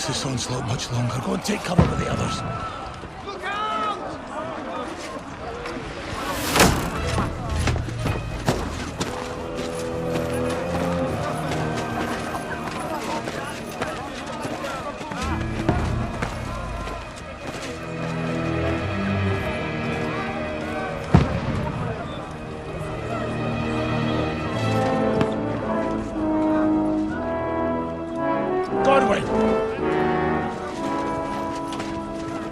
last this onslaught much longer. Go and take cover with the others.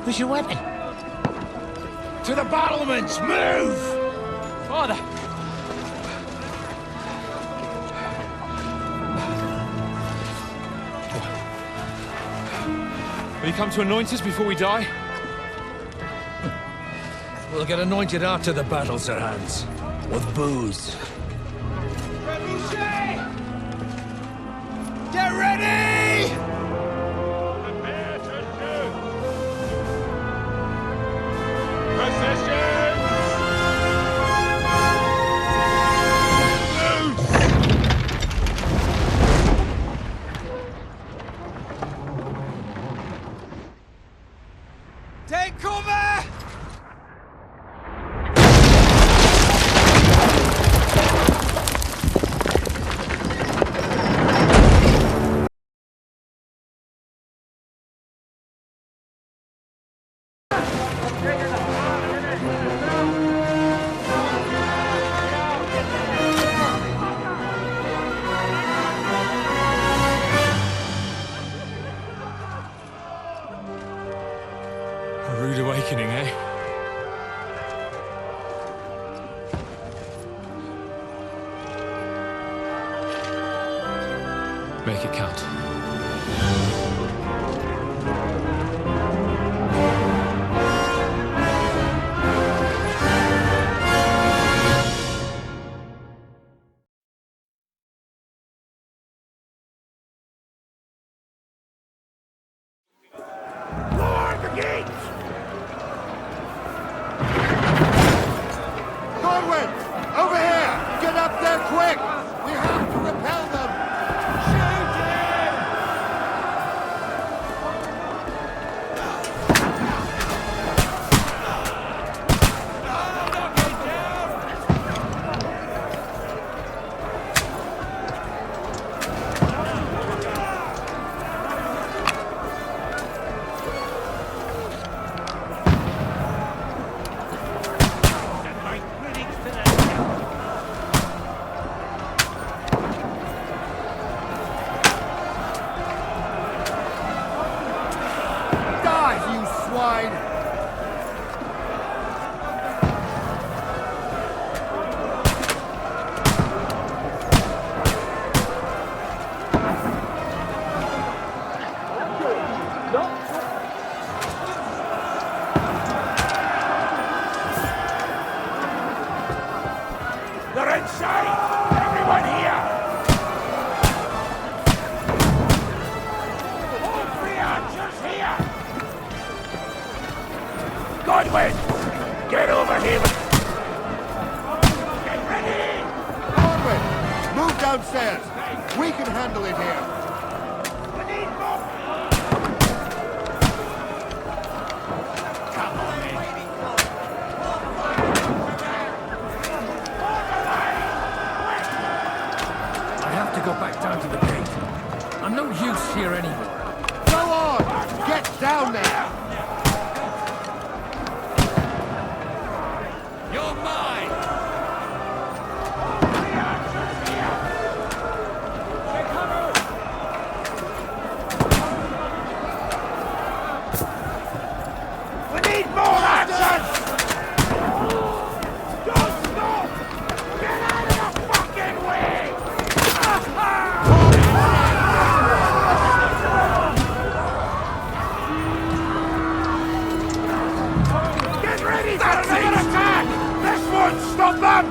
Where's your weapon? To the battlements! Move! Father! Will you come to anoint us before we die? We'll get anointed after the battles are hands. With booze. Get ready! Prepare to shoot! Positions! Take cover! A rude awakening, eh? Make it count. Lord the gates! Godwin! Over here! Get up there quick! We have to repel them! Shoot him! Die, you swine! They're inside! Everyone here! All three archers here! Godwin! Get over here! Get ready! Godwin! Move downstairs! We can handle it here! We need more! Come on, men! I have to go back down to the gate. I'm no use here anymore. Go on! Get down there! You're mine! Three archers here! Take cover! We need more archers! Don't stop! Get out of the fucking way! Get ready for another attack! This won't stop them!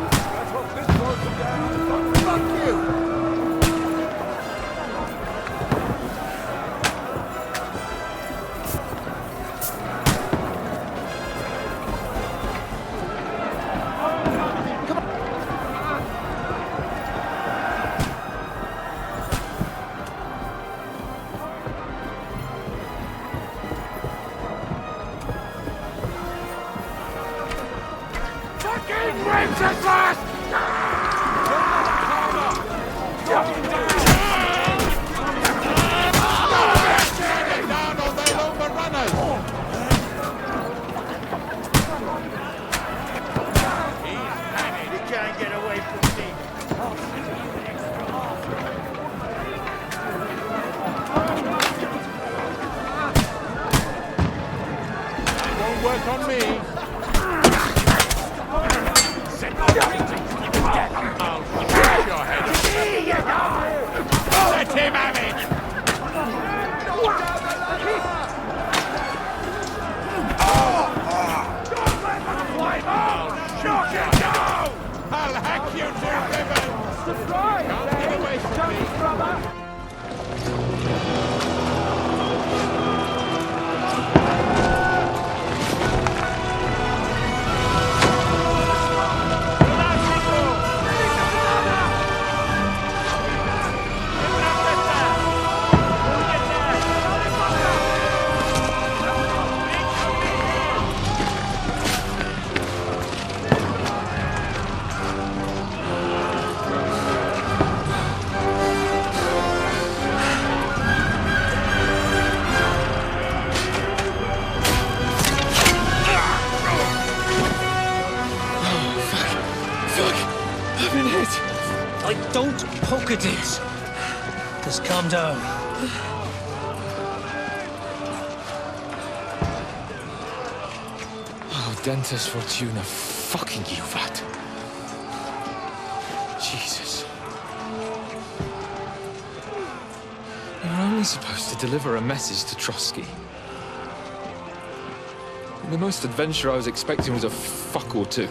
Fuck you! Princess last! Down or they'll overrun us! You can't get away from me. Won't work on me. I'll smash your head off. Let him have it! I'll hack you to ribbons! Can't get away from me! I've been hit. Don't poke at it. Just calm down. Oh, Dentes Fortuna, fucking you, Vat. Jesus. You're only supposed to deliver a message to Trotsky. And the most adventure I was expecting was a fuck or two.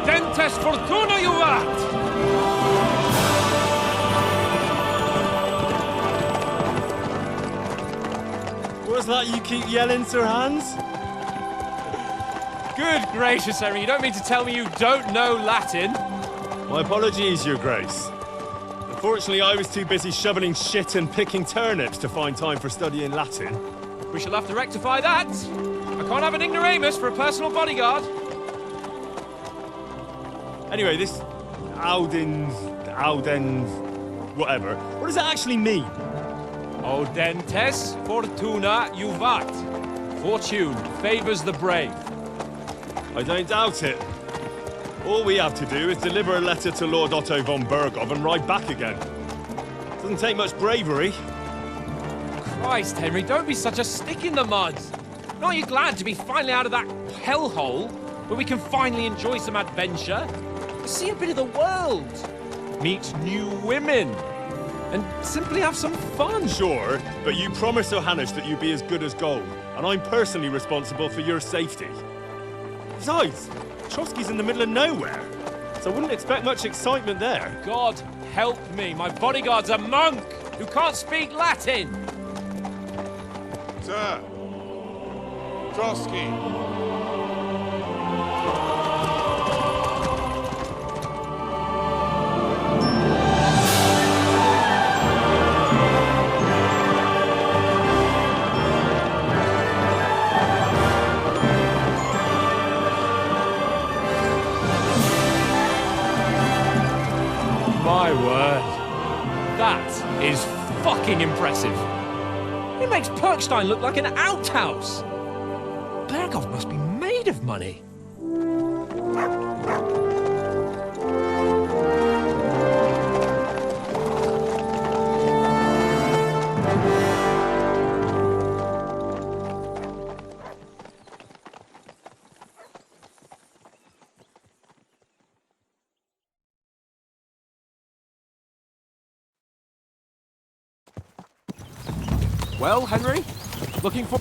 Dentes Fortuna, you vat! What's that you keep yelling, Sir Hans? Good gracious, Henry, you don't mean to tell me you don't know Latin? My apologies, Your Grace. Unfortunately, I was too busy shoveling shit and picking turnips to find time for studying Latin. We shall have to rectify that. I can't have an ignoramus for a personal bodyguard. Anyway, this Audens, whatever. What does it actually mean? O Dentes Fortuna Juvat. Fortune favors the brave. I don't doubt it. All we have to do is deliver a letter to Lord Otto von Bergov and ride back again. Doesn't take much bravery. Christ, Henry, don't be such a stick in the mud. Aren't you glad to be finally out of that hellhole where we can finally enjoy some adventure? See a bit of the world, meet new women, and simply have some fun. Sure, but you promised Johannes that you'd be as good as gold, and I'm personally responsible for your safety. Besides, Trotsky's in the middle of nowhere, so I wouldn't expect much excitement there. God help me, my bodyguard's a monk who can't speak Latin. Sir! Trotsky! is fucking impressive. It makes Perkstein look like an outhouse. Berghoff must be made of money. Well, Henry, looking for...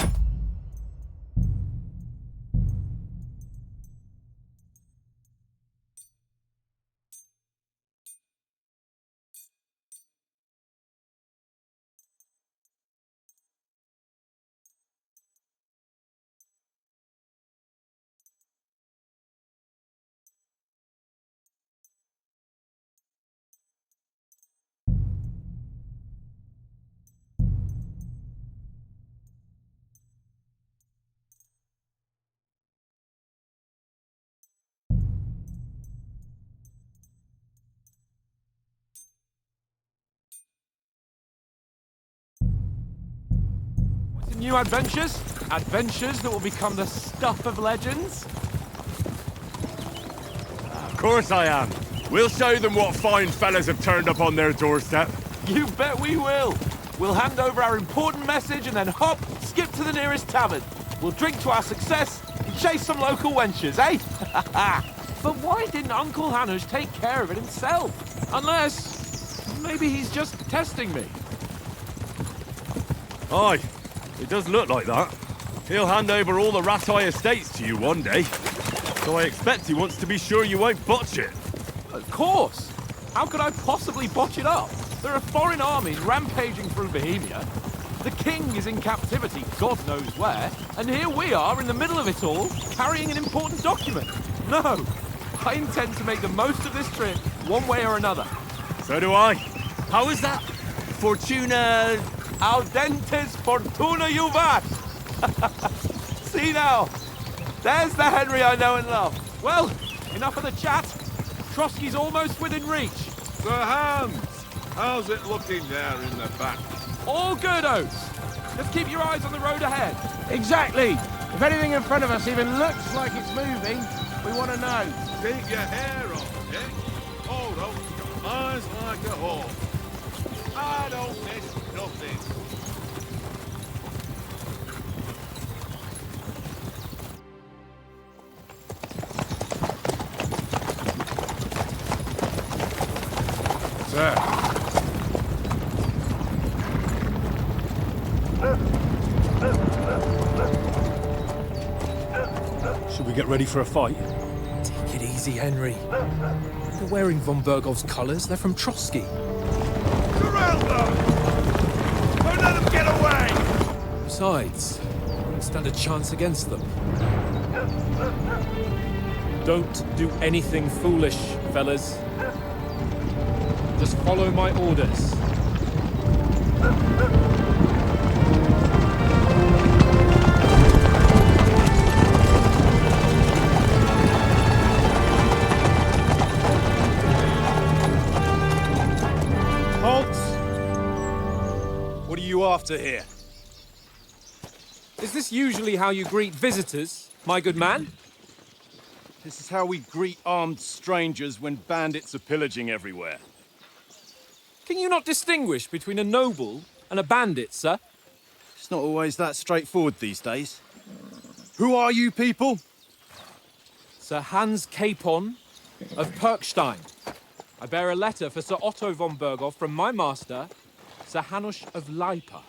New adventures? Adventures that will become the stuff of legends? Of course I am. We'll show them what fine fellas have turned up on their doorstep. You bet we will. We'll hand over our important message and then hop, skip to the nearest tavern. We'll drink to our success and chase some local wenches, eh? But why didn't Uncle Hanush take care of it himself? Unless, maybe he's just testing me. Aye, it does look like that. He'll hand over all the Ratai estates to you one day. So I expect he wants to be sure you won't botch it. Of course. How could I possibly botch it up? There are foreign armies rampaging through Bohemia. The king is in captivity, God knows where, and here we are in the middle of it all, carrying an important document. No, I intend to make the most of this trip, one way or another. So do I. How is that? Fortuna... Audentes fortuna juvat! See now, there's the Henry I know and love. Well, enough of the chat. Trotsky's almost within reach. Sir Hans, how's it looking there in the back? All good, Oates. Just keep your eyes on the road ahead. Exactly. If anything in front of us even looks like it's moving, we want to know. Keep your hair on, eh? Hold on, eyes like a hawk. I don't miss nothing. Sir. Should we get ready for a fight? Take it easy, Henry. They're wearing von Bergov's colours. They're from Trotsky. Surround them! Don't let them get away! Besides, we won't stand a chance against them. Don't do anything foolish, fellas. Just follow my orders. Halt! What are you after here? Is this usually how you greet visitors, my good man? This is how we greet armed strangers when bandits are pillaging everywhere. Can you not distinguish between a noble and a bandit, sir? It's not always that straightforward these days. Who are you people? Sir Hans Capon of Perkstein. I bear a letter for Sir Otto von Berghoff from my master, Sir Hanush of Lipa.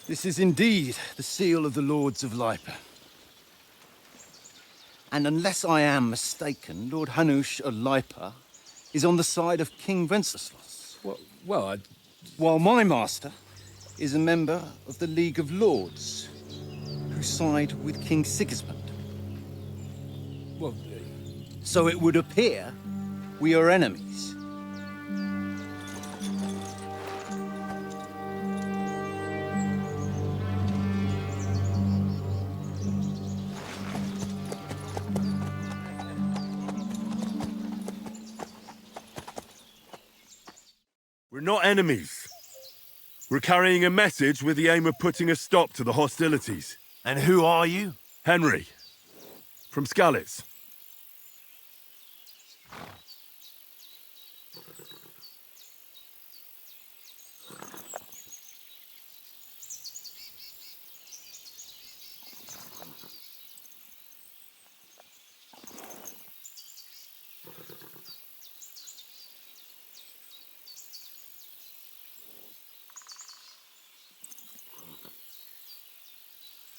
This is indeed the seal of the Lords of Lipa. And unless I am mistaken, Lord Hanush of Lipa is on the side of King Wenceslas. While my master is a member of the League of Lords, who side with King Sigismund. So it would appear we are enemies. We're not enemies. We're carrying a message with the aim of putting a stop to the hostilities. And who are you? Henry, from Skalitz.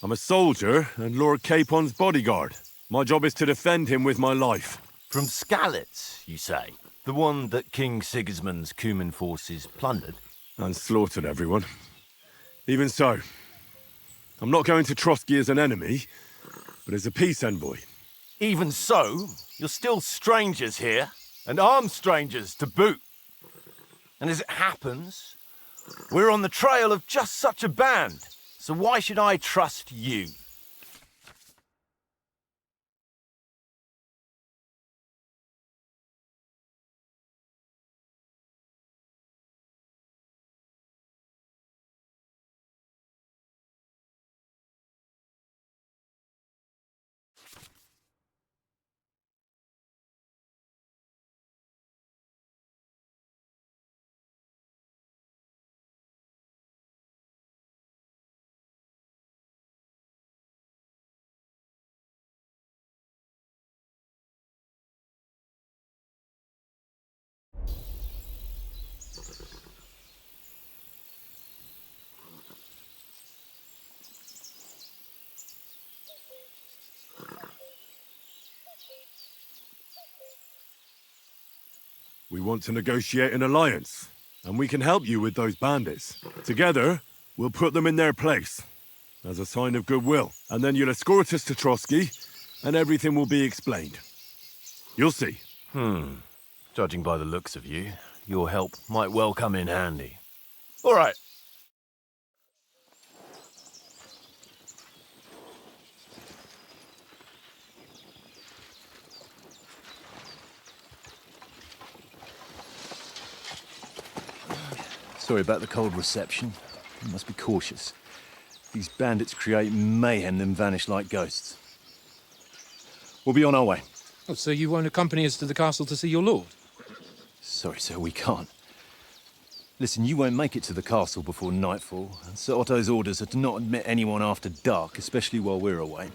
I'm a soldier and Lord Capon's bodyguard. My job is to defend him with my life. From Skalitz, you say? The one that King Sigismund's Cuman forces plundered? And slaughtered everyone. Even so, I'm not going to Trotsky as an enemy, but as a peace envoy. Even so, you're still strangers here, and armed strangers to boot. And as it happens, we're on the trail of just such a band. So why should I trust you? We want to negotiate an alliance, and we can help you with those bandits. Together, we'll put them in their place, as a sign of goodwill. And then you'll escort us to Trotsky, and everything will be explained. You'll see. Judging by the looks of you, your help might well come in handy. All right. Sorry about the cold reception. You must be cautious. These bandits create mayhem, then vanish like ghosts. We'll be on our way. Oh, so you won't accompany us to the castle to see your lord? Sorry, sir, we can't. Listen, you won't make it to the castle before nightfall, and Sir Otto's orders are to not admit anyone after dark, especially while we're away.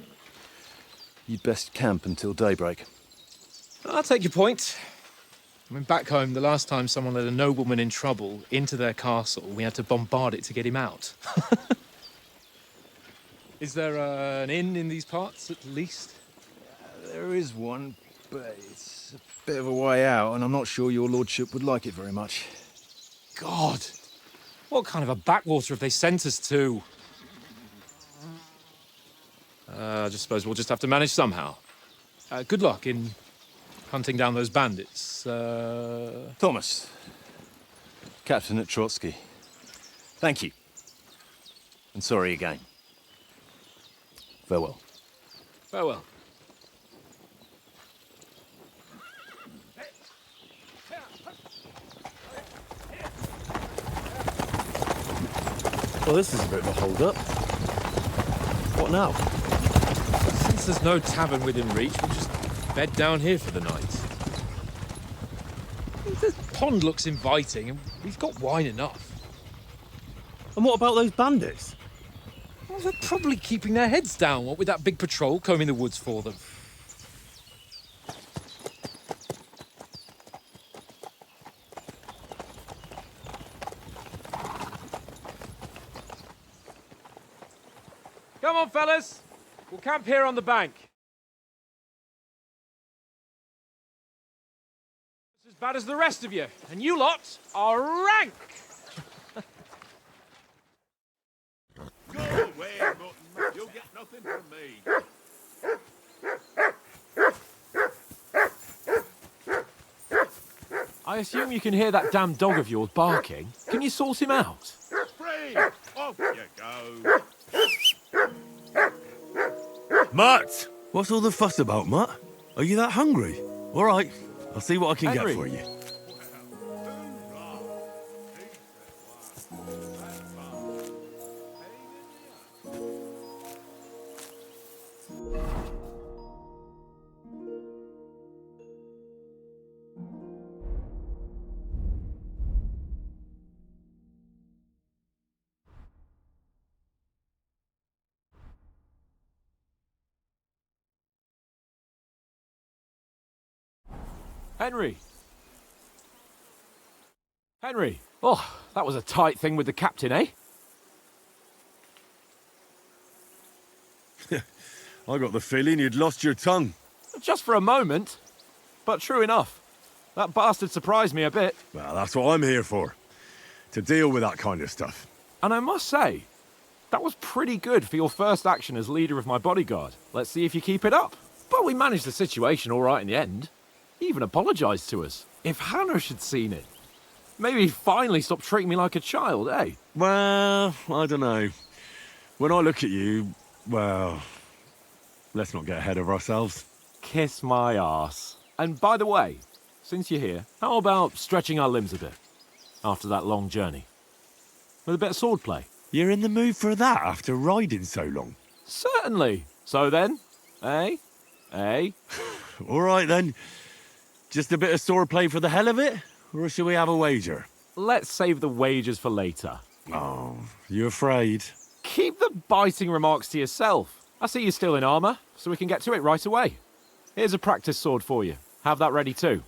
You'd best camp until daybreak. I'll take your point. I mean, back home, the last time someone let a nobleman in trouble into their castle, we had to bombard it to get him out. Is there an inn in these parts, at least? There is one, but it's a bit of a way out, and I'm not sure your lordship would like it very much. God! What kind of a backwater have they sent us to? I just suppose we'll just have to manage somehow. Good luck in hunting down those bandits. Thomas, captain at Trotsky. Thank you. And sorry again. Farewell. Farewell. Well, this is a bit of a hold-up. What now? Since there's no tavern within reach, we'll just bed down here for the night. The pond looks inviting, and we've got wine enough. And what about those bandits? Well, they're probably keeping their heads down, what with that big patrol combing the woods for them. Come on, fellas. We'll camp here on the bank. It's as bad as the rest of you, and you lot are rank. Go away, Mutton. You'll get nothing from me. I assume you can hear that damn dog of yours barking. Can you sort him out? Free! Off you go. Matt! What's all the fuss about, Matt? Are you that hungry? All right, I'll see what I can Henry. get for you. Henry! Henry! Oh, that was a tight thing with the captain, eh? I got the feeling you'd lost your tongue. Just for a moment. But true enough. That bastard surprised me a bit. Well, that's what I'm here for. To deal with that kind of stuff. And I must say, that was pretty good for your first action as leader of my bodyguard. Let's see if you keep it up. But we managed the situation all right in the end. He even apologised to us. If Hanush had seen it, maybe he'd finally stop treating me like a child, eh? Well, I don't know. When I look at you, well, let's not get ahead of ourselves. Kiss my arse. And by the way, since you're here, how about stretching our limbs a bit after that long journey? With a bit of swordplay. You're in the mood for that after riding so long? Certainly. So then, eh? Eh? All right then. Just a bit of swordplay for the hell of it? Or shall we have a wager? Let's save the wagers for later. Oh, you afraid? Keep the biting remarks to yourself. I see you're still in armour, so we can get to it right away. Here's a practice sword for you. Have that ready too.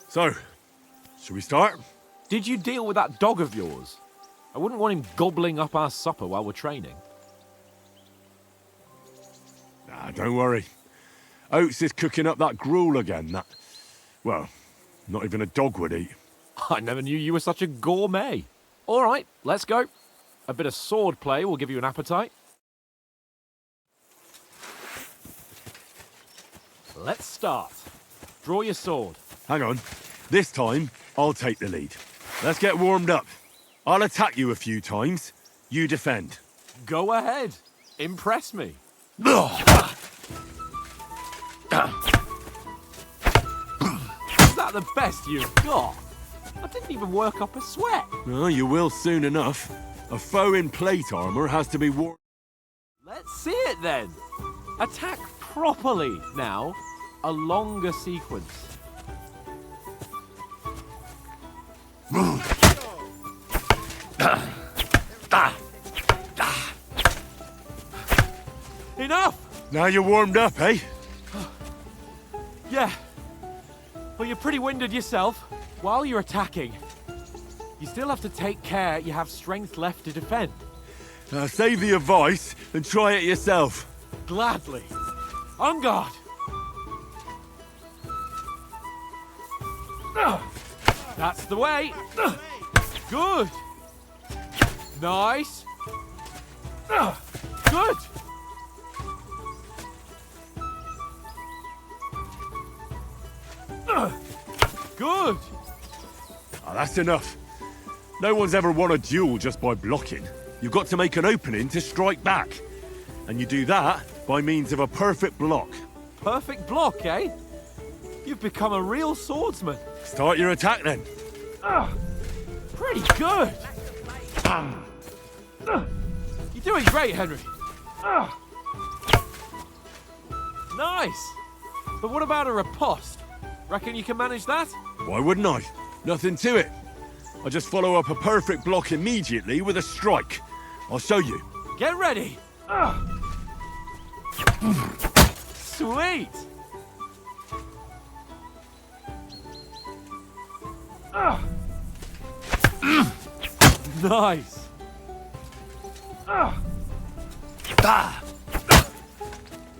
So, shall we start? Did you deal with that dog of yours? I wouldn't want him gobbling up our supper while we're training. Nah, don't worry. Oates is cooking up that gruel again, well, not even a dog would eat. I never knew you were such a gourmet. All right, let's go. A bit of sword play will give you an appetite. Let's start. Draw your sword. Hang on. This time, I'll take the lead. Let's get warmed up. I'll attack you a few times. You defend. Go ahead. Impress me. Is that the best you've got? I didn't even work up a sweat. Oh, you will soon enough. A foe in plate armor has to be worn. Let's see it then. Attack properly now. A longer sequence. Enough! Now you're warmed up, eh? Yeah. Well, you're pretty winded yourself. While you're attacking, you still have to take care you have strength left to defend. Save the advice and try it yourself. Gladly. On guard. That's the way. Good. Nice. Good. Good. Oh, that's enough. No one's ever won a duel just by blocking. You've got to make an opening to strike back. And you do that by means of a perfect block. Perfect block, eh? You've become a real swordsman. Start your attack then. Pretty good. You're doing great, Henry. Nice. But what about a riposte? Reckon you can manage that? Why wouldn't I? Nothing to it. I just follow up a perfect block immediately with a strike. I'll show you. Get ready. Sweet. Nice.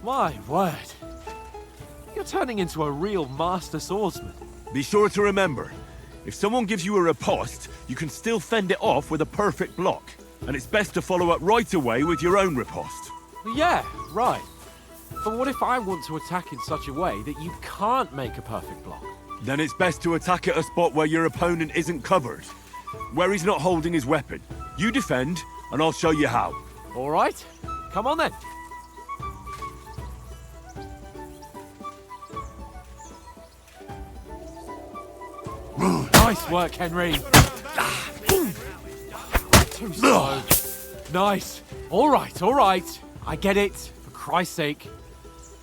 My word. You're turning into a real master swordsman. Be sure to remember, if someone gives you a riposte, you can still fend it off with a perfect block. And it's best to follow up right away with your own riposte. Yeah, right. But what if I want to attack in such a way that you can't make a perfect block? Then it's best to attack at a spot where your opponent isn't covered. Where he's not holding his weapon. You defend, and I'll show you how. All right. Come on then. Nice work, Henry. Too slow. Nice. All right, all right. I get it. For Christ's sake.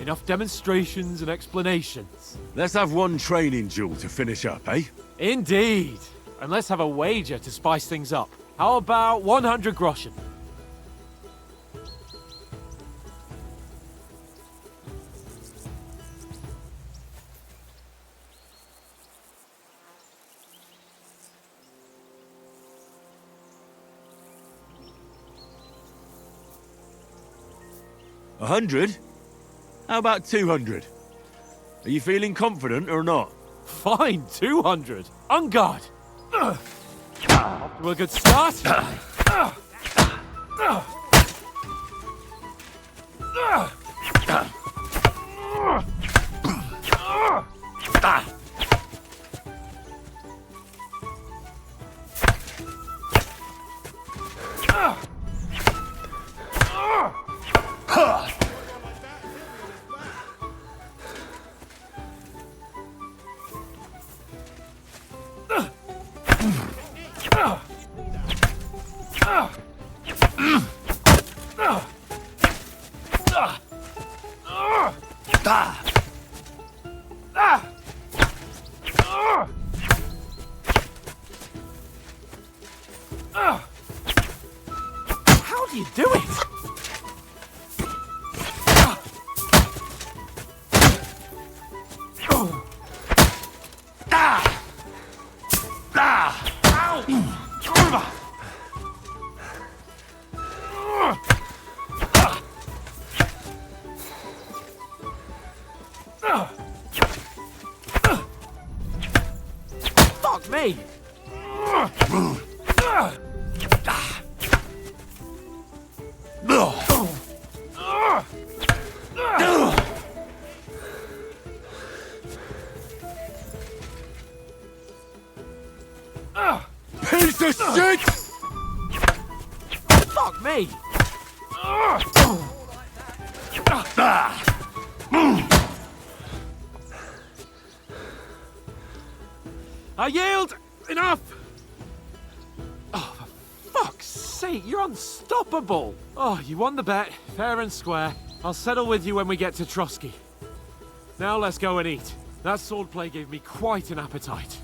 Enough demonstrations and explanations. Let's have one training duel to finish up, eh? Indeed. And let's have a wager to spice things up. How about 100 groschen? A 100? How about 200? Are you feeling confident or not? Fine, 200. On guard. Off to a good start. How do you do it? Fuck me! Piece of shit! Fuck me! I yield! Enough! Oh, for fuck's sake, you're unstoppable! Oh, you won the bet, fair and square. I'll settle with you when we get to Trotsky. Now let's go and eat. That swordplay gave me quite an appetite.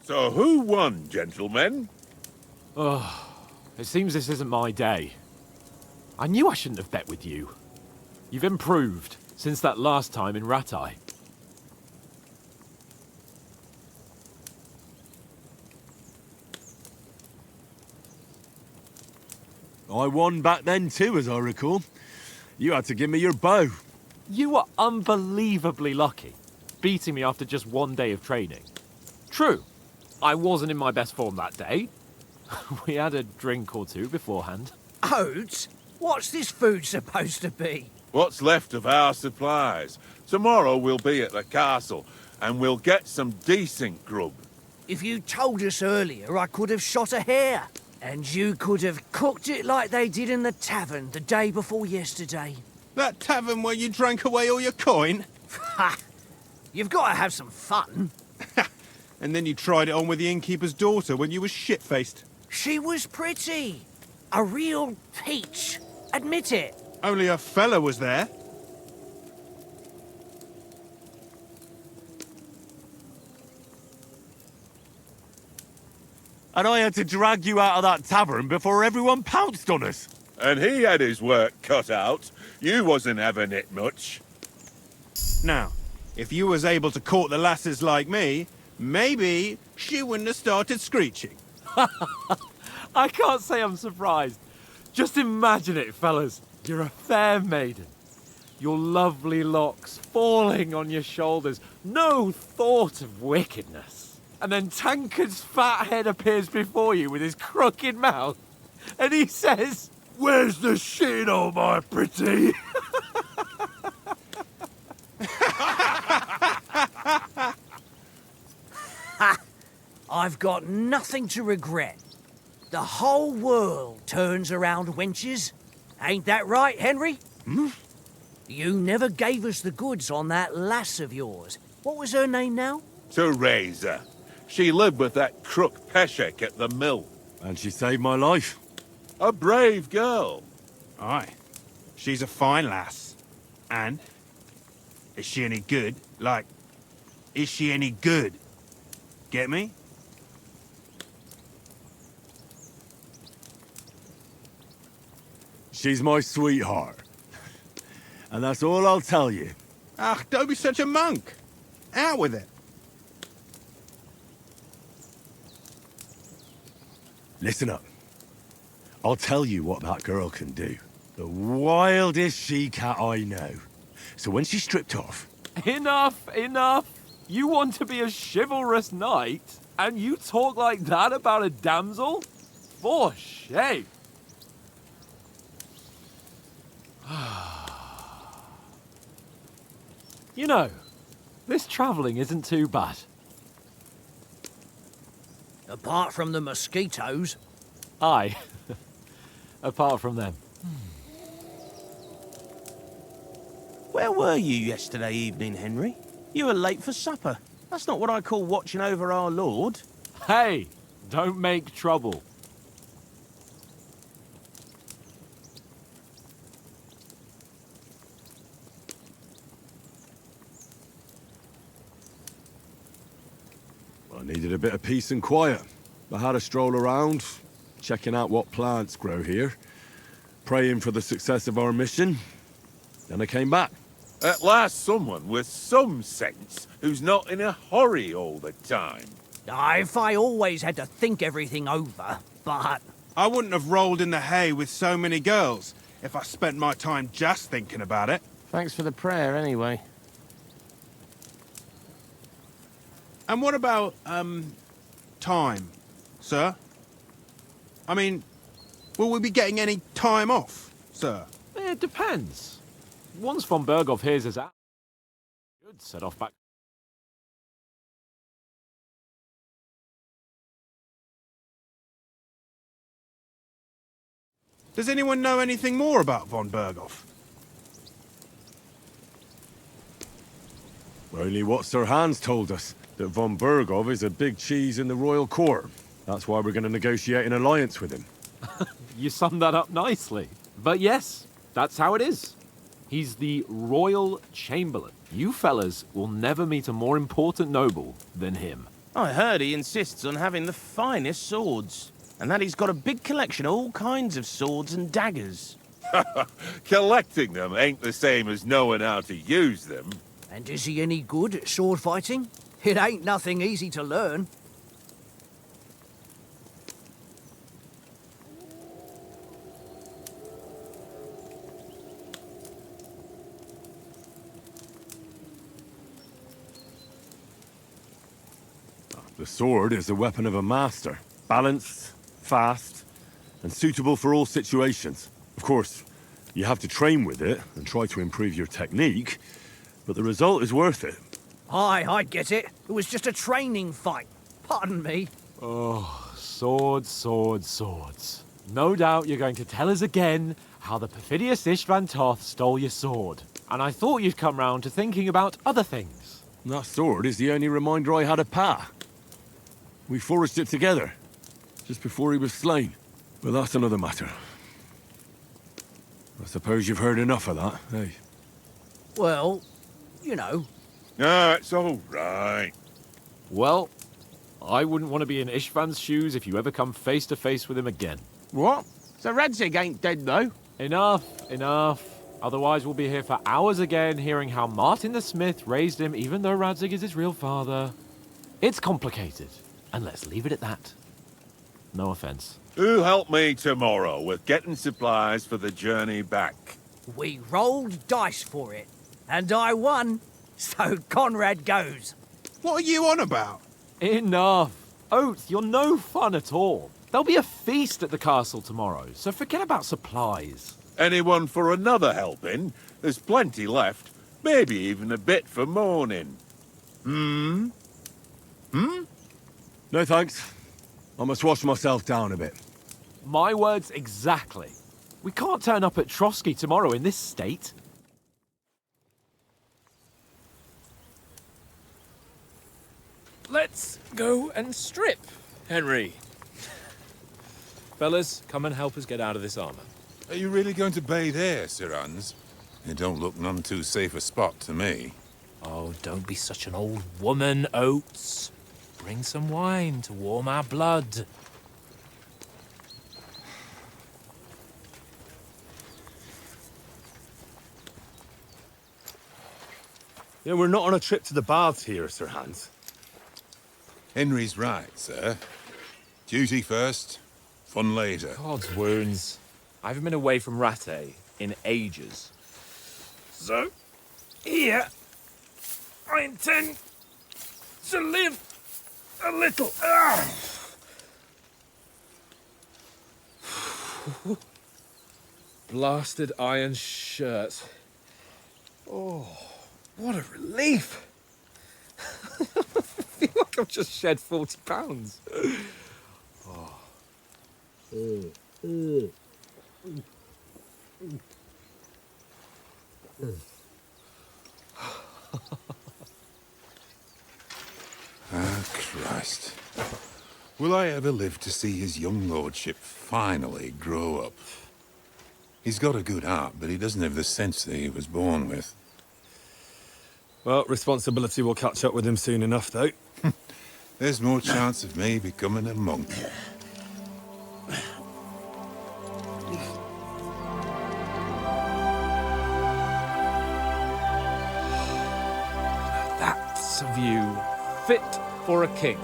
So who won, gentlemen? It seems this isn't my day. I knew I shouldn't have bet with you. You've improved since that last time in Ratai. I won back then too, as I recall. You had to give me your bow. You were unbelievably lucky, beating me after just one day of training. True, I wasn't in my best form that day. We had a drink or two beforehand. Oats? What's this food supposed to be? What's left of our supplies. Tomorrow we'll be at the castle, and we'll get some decent grub. If you told us earlier, I could have shot a hare. And you could have cooked it like they did in the tavern the day before yesterday. That tavern where you drank away all your coin? Ha! You've got to have some fun. And then you tried it on with the innkeeper's daughter when you were shit-faced. She was pretty. A real peach. Admit it. Only a fella was there. And I had to drag you out of that tavern before everyone pounced on us. And he had his work cut out. You wasn't having it much. Now, if you was able to court the lasses like me, maybe she wouldn't have started screeching. I can't say I'm surprised. Just imagine it, fellas. You're a fair maiden. Your lovely locks falling on your shoulders. No thought of wickedness. And then Tankard's fat head appears before you with his crooked mouth. And he says, "Where's the shit, oh my pretty?" I've got nothing to regret. The whole world turns around wenches. Ain't that right, Henry? Hmm? You never gave us the goods on that lass of yours. What was her name now? Teresa. She lived with that crook Peshek at the mill. And she saved my life. A brave girl. Aye. She's a fine lass. And? Is she any good? Like, is she any good? Get me? She's my sweetheart. And that's all I'll tell you. Ah, don't be such a monk. Out with it. Listen up. I'll tell you what that girl can do. The wildest she-cat I know. So when she's stripped off... Enough, enough. You want to be a chivalrous knight, and you talk like that about a damsel? For shame. You know, this travelling isn't too bad. Apart from the mosquitoes. Aye. Apart from them. Where were you yesterday evening, Henry? You were late for supper. That's not what I call watching over our Lord. Hey, don't make trouble. I needed a bit of peace and quiet. I had a stroll around, checking out what plants grow here, praying for the success of our mission. Then I came back. At last someone with some sense who's not in a hurry all the time. If I always had to think everything over, but... I wouldn't have rolled in the hay with so many girls if I spent my time just thinking about it. Thanks for the prayer, anyway. And what about, time, sir? I mean, will we be getting any time off, sir? It depends. Once von Berghoff hears us out, should set off back. Does anyone know anything more about von Berghoff? Only what Sir Hans told us, that von Berghoff is a big cheese in the royal court. That's why we're going to negotiate an alliance with him. You summed that up nicely. But yes, that's how it is. He's the royal chamberlain. You fellas will never meet a more important noble than him. I heard he insists on having the finest swords, and that he's got a big collection of all kinds of swords and daggers. Collecting them ain't the same as knowing how to use them. And is he any good at sword fighting? It ain't nothing easy to learn. The sword is the weapon of a master. Balanced, fast, and suitable for all situations. Of course, you have to train with it and try to improve your technique, but the result is worth it. Aye, I get it. It was just a training fight. Pardon me. Oh, swords, swords, swords. No doubt you're going to tell us again how the perfidious Istvan Toth stole your sword. And I thought you'd come round to thinking about other things. That sword is the only reminder I had of Pa. We forged it together, just before he was slain. But that's another matter. I suppose you've heard enough of that, eh? Well, you know. Ah, it's all right. Well, I wouldn't want to be in Istvan's shoes if you ever come face to face with him again. What? So Radzig ain't dead, though? Enough, enough. Otherwise we'll be here for hours again hearing how Martin the Smith raised him even though Radzig is his real father. It's complicated, and let's leave it at that. No offense. Who'll help me tomorrow with getting supplies for the journey back? We rolled dice for it, and I won. So Conrad goes. What are you on about? Enough. Oath, you're no fun at all. There'll be a feast at the castle tomorrow, so forget about supplies. Anyone for another helping? There's plenty left. Maybe even a bit for morning. No thanks. I must wash myself down a bit. My words exactly. We can't turn up at Trotsky tomorrow in this state. Let's go and strip, Henry. Fellas, come and help us get out of this armor. Are you really going to bathe here, Sir Hans? It don't look none too safe a spot to me. Oh, don't be such an old woman, Oates. Bring some wine to warm our blood. Yeah, we're not on a trip to the baths here, Sir Hans. Henry's right, sir. Duty first, fun later. God's wounds. I haven't been away from Rattay in ages. So, here, I intend to live a little. Blasted iron shirt. Oh, what a relief. I feel like I've just shed 40 pounds. Ah, Christ. Will I ever live to see his young lordship finally grow up? He's got a good heart, but he doesn't have the sense that he was born with. Well, responsibility will catch up with him soon enough, though. There's more chance of me becoming a monk. That's a view fit for a king.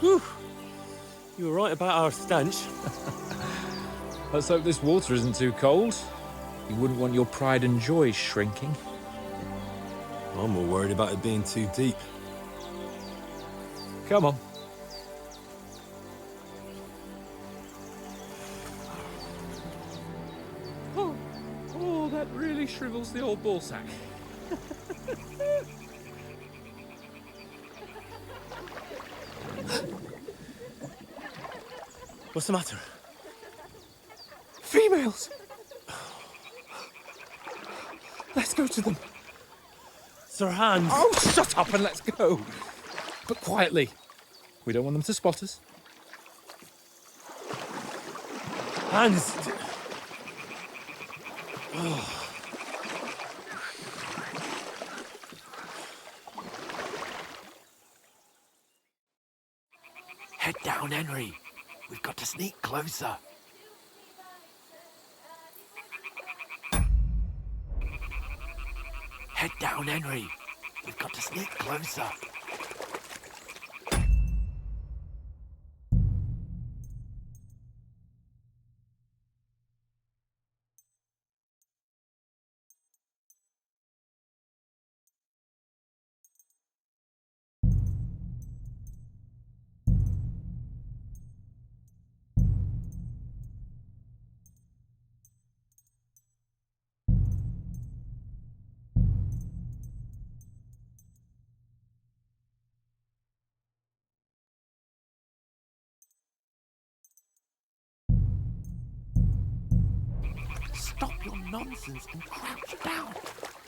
Whew. You were right about our stench. Let's hope this water isn't too cold. You wouldn't want your pride and joy shrinking. I'm more worried about it being too deep. Come on. Oh, that really shrivels the old ball sack. What's the matter? Females! Let's go to them. Sir Hans! Oh, shut up and let's go. But quietly. We don't want them to spot us. Hans! Head down, Henry. We've got to sneak closer. Head down, Henry. We've got to sneak closer. Stop your nonsense and crouch down.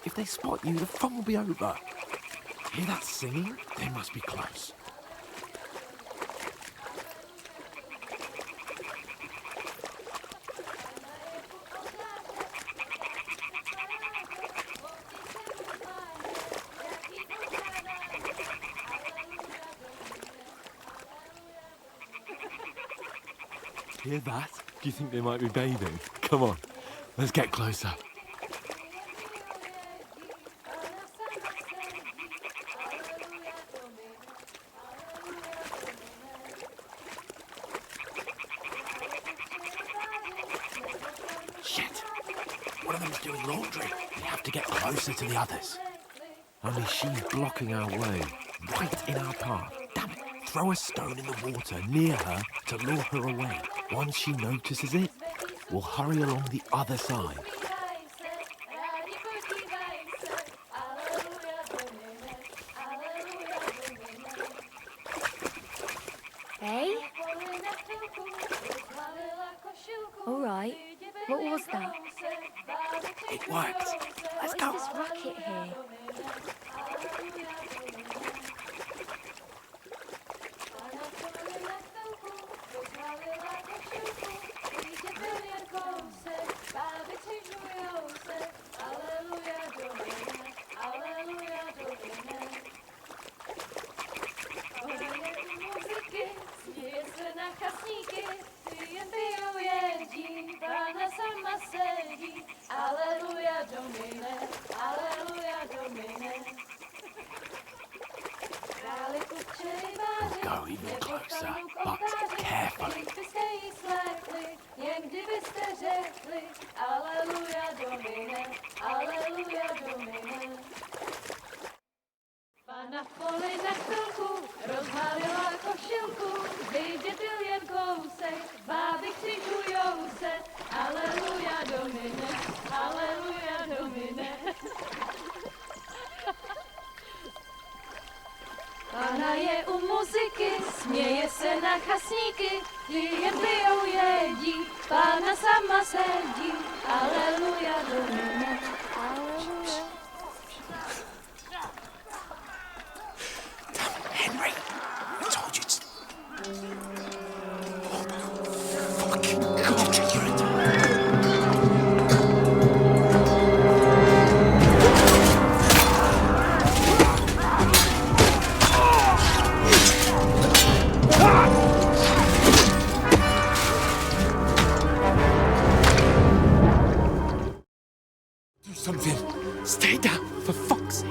If they spot you, the fun will be over. Hear that singing? They must be close. Hear that? Do you think they might be bathing? Come on, let's get closer. Shit! One of them's doing laundry. We have to get closer to the others. Only she's blocking our way, right in our path. Damn it! Throw a stone in the water near her to lure her away. Once she notices it, we'll hurry along the other side. What was that? It worked. Let's go. What is this racket here? Go even closer, but carefully. Na poli na chvilku rozhalila košilku, vydětil jen kousek, báby křičujou se, aleluja domine, aleluja domine. Pána je u muziky, směje se na chasníky, ty jen pijou jedí, pána sama sedí, aleluja domine, aleluja. Henry, I told you to... Oh, fucking God, you're a... Do something. Stay down, for fuck's sake.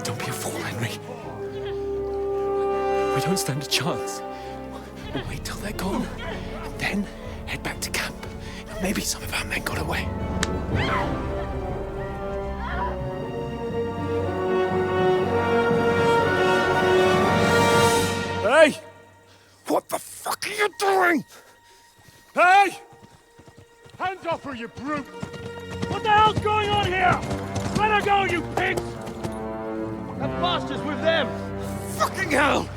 Don't be a fool, Henry. We don't stand a chance. We'll wait till they're gone, and then head back to camp. Maybe some of our men got away. Hey! What the fuck are you doing? Hey! Hands off her, you brute! What the hell's going on here? Let her go, you pigs! That bastard's with them! Fucking hell!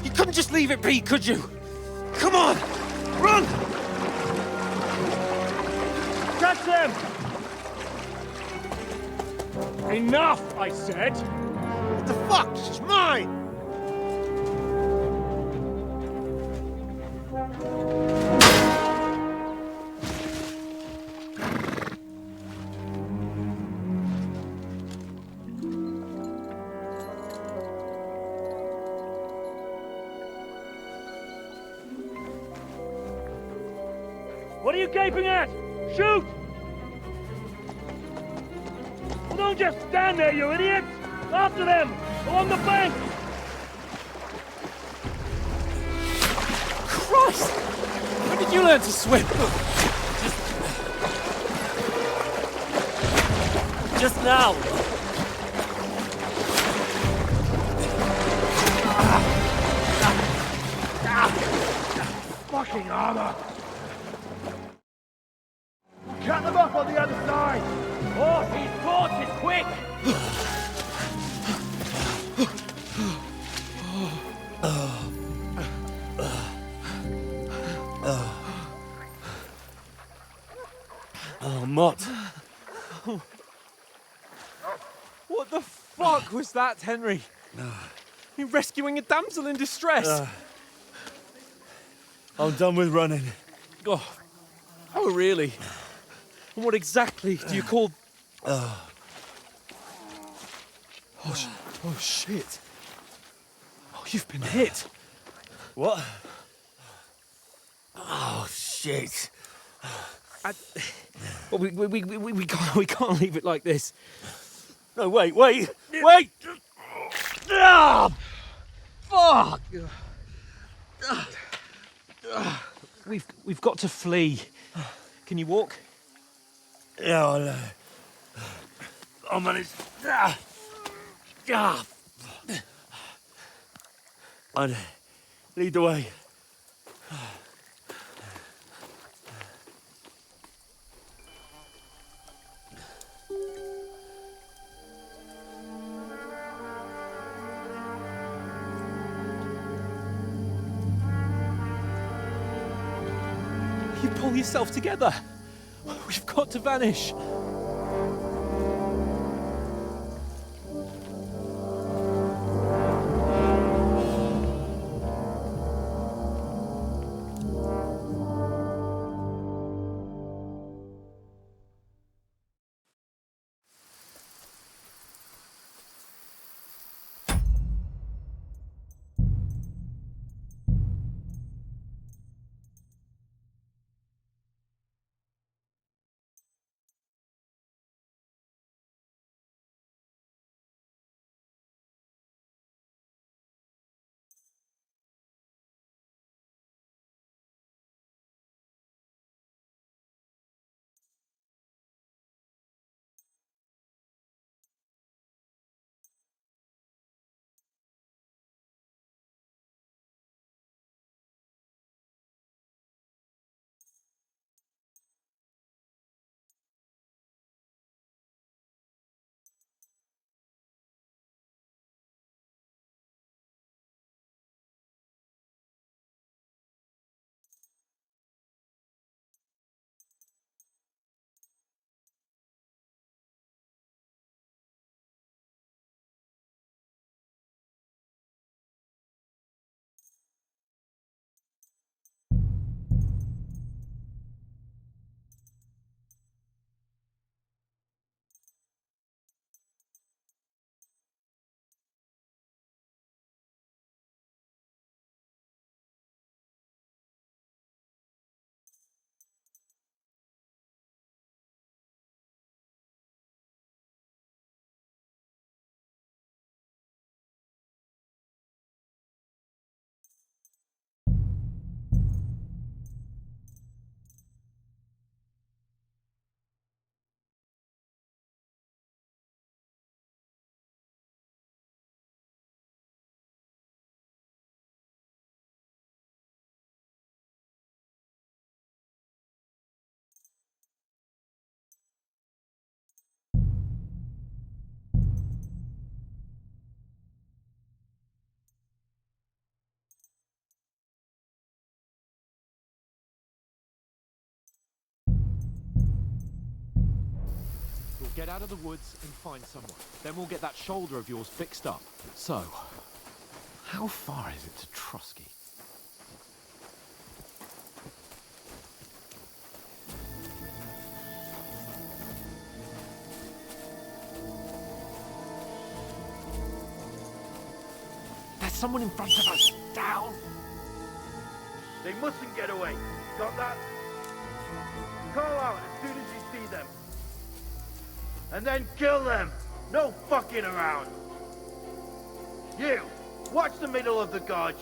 You couldn't just leave it be, could you? Come on! Run! Catch them! Enough, I said! What the fuck? She's mine! What are you gaping at? Shoot! Well, don't just stand there, you idiots! After them! Along the bank! Christ! When did you learn to swim? Just now! Fucking armor! Cut them off on the other side! Oh, these torches, quick! Oh, Mott. What the fuck was that, Henry? You rescuing a damsel in distress? I'm done with running. Oh, really? And what exactly do you call... Oh, shit. Oh, you've been hit. What? Oh, shit. Well, we can't leave it like this. No, wait! Ah! Fuck! We've got to flee. Can you walk? Yeah, I'll manage. I'd lead the way. You pull yourself together. We've got to vanish. We'll get out of the woods and find someone. Then we'll get that shoulder of yours fixed up. So, how far is it to Trotsky? There's someone in front of us. Down! They mustn't get away. Got that? Call out as soon as you see them. And then kill them! No fucking around! You! Watch the middle of the gorge!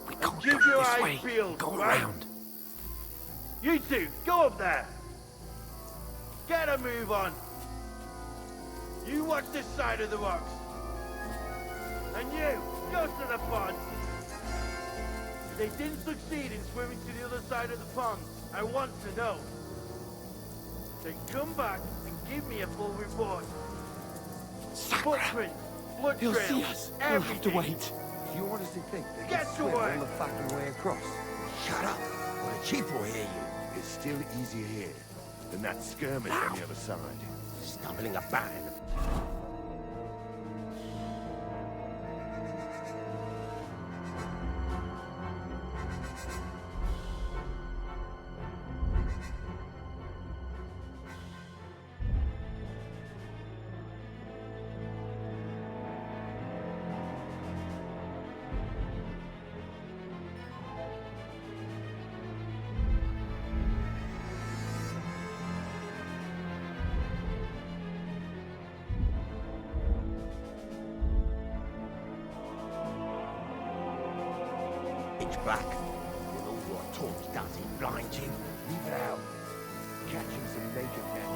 We can't Keep go your this eyes way. peeled, Go right? around. You two, go up there! Get a move on! You watch this side of the rocks! And you, go to the pond! They didn't succeed in swimming to the other side of the pond. I want to know. Then come back and give me a full report. Footprints, blood He'll trails, see us. We'll everything. have to wait. Do you honestly think they Get can to swim work. all the fucking way across? Shut up, or the chief will hear you. It's still easier here than that skirmish on the other side. Stumbling about in the... pitch black. Then all your torch does is blind you. Leave it out. Catching some naked men.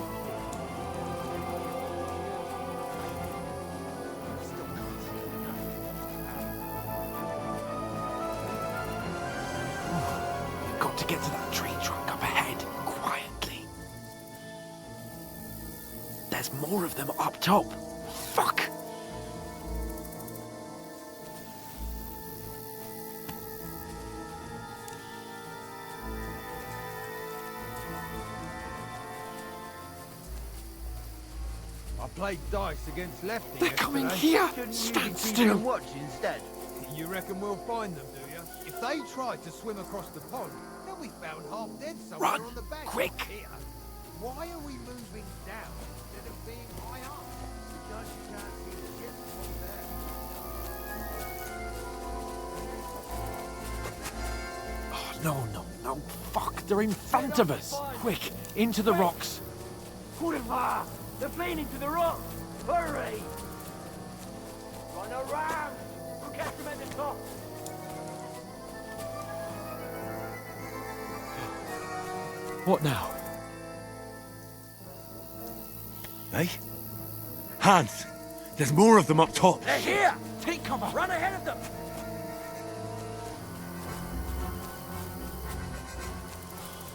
Still can't see nothing. We've got to get to that tree trunk up ahead, quietly. There's more of them up top. Fuck! I played dice against Lefty. They're coming yesterday. here! Stand still! Watch instead. You reckon we'll find them, do you? If they try to swim across the pond, they'll be found half dead somewhere Run, on the bank. quick. Here. Why are we moving down instead of being high up? Because you can't see the ship from there. Oh, no. Fuck, they're in front of us. Quick, into the rocks. Kurwa! They're playing into the rock! Hurry! Run around! We'll catch them at the top! What now? Hey? Hans! There's more of them up top! They're here! Take cover! Run ahead of them!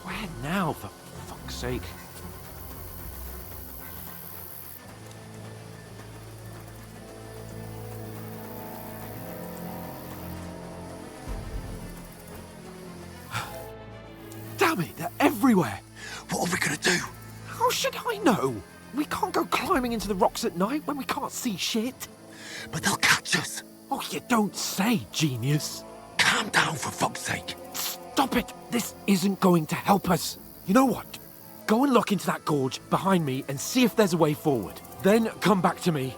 Where now, for fuck's sake? Damn it, they're everywhere! What are we gonna do? How should I know? We can't go climbing into the rocks at night when we can't see shit. But they'll catch us! Oh, you don't say, genius. Calm down, for fuck's sake! Stop it! This isn't going to help us. You know what? Go and look into that gorge behind me and see if there's a way forward. Then come back to me.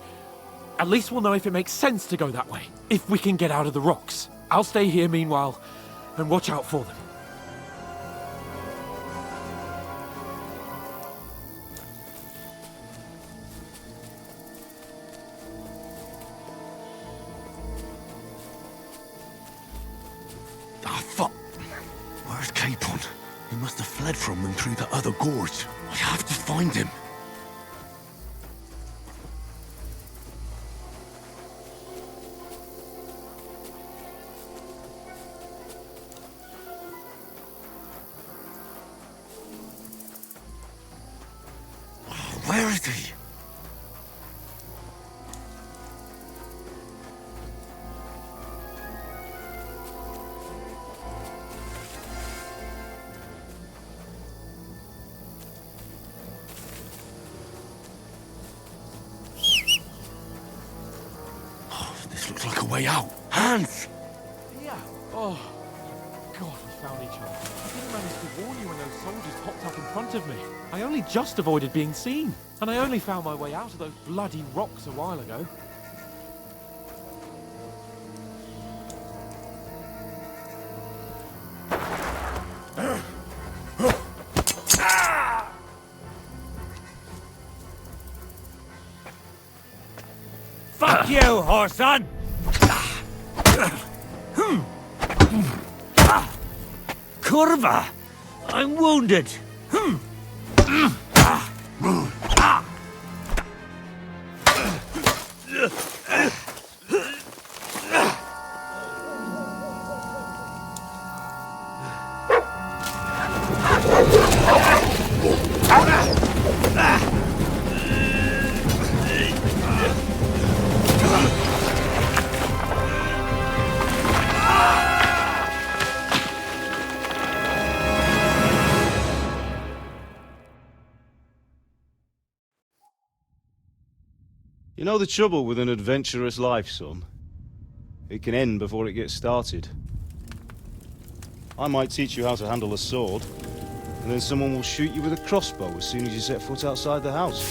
At least we'll know if it makes sense to go that way. If we can get out of the rocks. I'll stay here meanwhile and watch out for them. Ah, fuck! Where's Capon? He must have fled from them through the other gorge. I have to find him. Where is he? This looks like a way out. Hans! Yeah. Oh, God, we found each other. I didn't manage to warn you when those soldiers popped up in front of me. I only just avoided being seen. And I only found my way out of those bloody rocks a while ago. Fuck you, whoreson! Kurva! I'm wounded! You know the trouble with an adventurous life, son? It can end before it gets started. I might teach you how to handle a sword, and then someone will shoot you with a crossbow as soon as you set foot outside the house.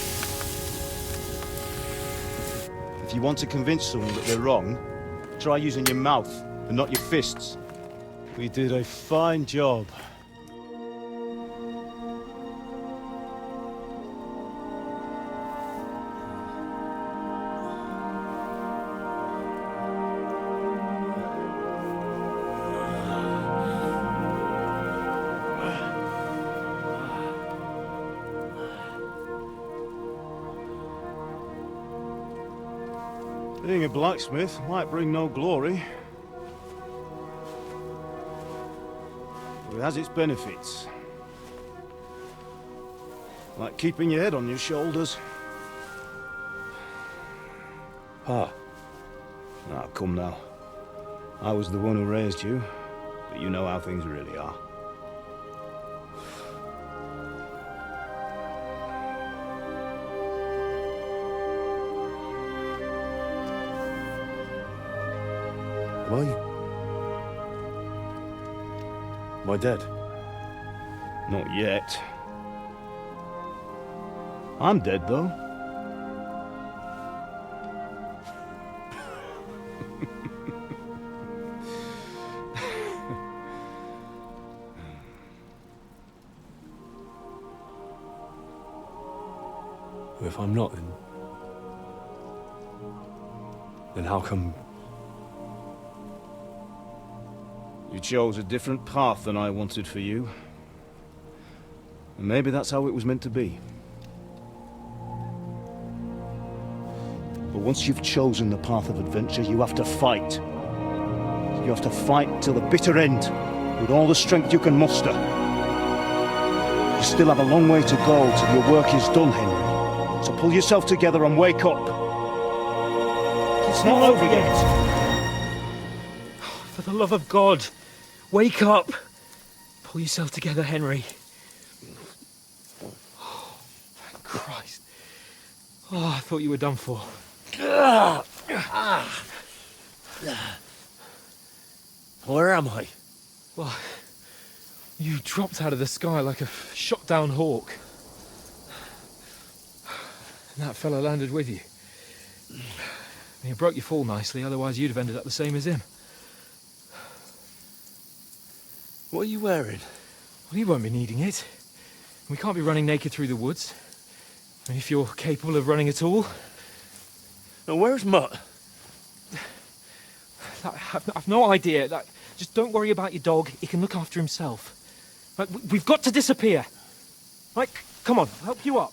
If you want to convince someone that they're wrong, try using your mouth and not your fists. We did a fine job. Being a blacksmith might bring no glory, but it has its benefits. Like keeping your head on your shoulders. Pa. Now, come now. I was the one who raised you, but you know how things really are. Am I dead? Not yet. I'm dead, though. If I'm not, then how come... You chose a different path than I wanted for you. And maybe that's how it was meant to be. But once you've chosen the path of adventure, you have to fight. You have to fight till the bitter end, with all the strength you can muster. You still have a long way to go till your work is done, Henry. So pull yourself together and wake up. It's not over yet. For the love of God, wake up! Pull yourself together, Henry. Oh, thank Christ. Oh, I thought you were done for. Where am I? Well, you dropped out of the sky like a shot-down hawk. And that fella landed with you. You broke your fall nicely, otherwise you'd have ended up the same as him. What are you wearing? Well, you won't be needing it. We can't be running naked through the woods. I mean, if you're capable of running at all. Now, where's Mutt? I've no idea. Just don't worry about your dog. He can look after himself. We've got to disappear. Right, come on, I'll help you up.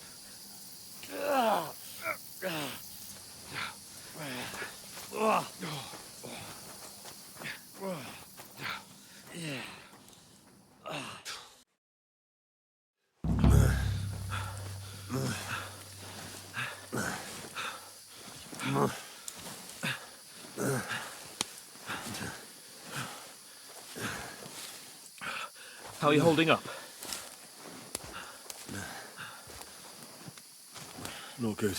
How are you holding up? Not good. I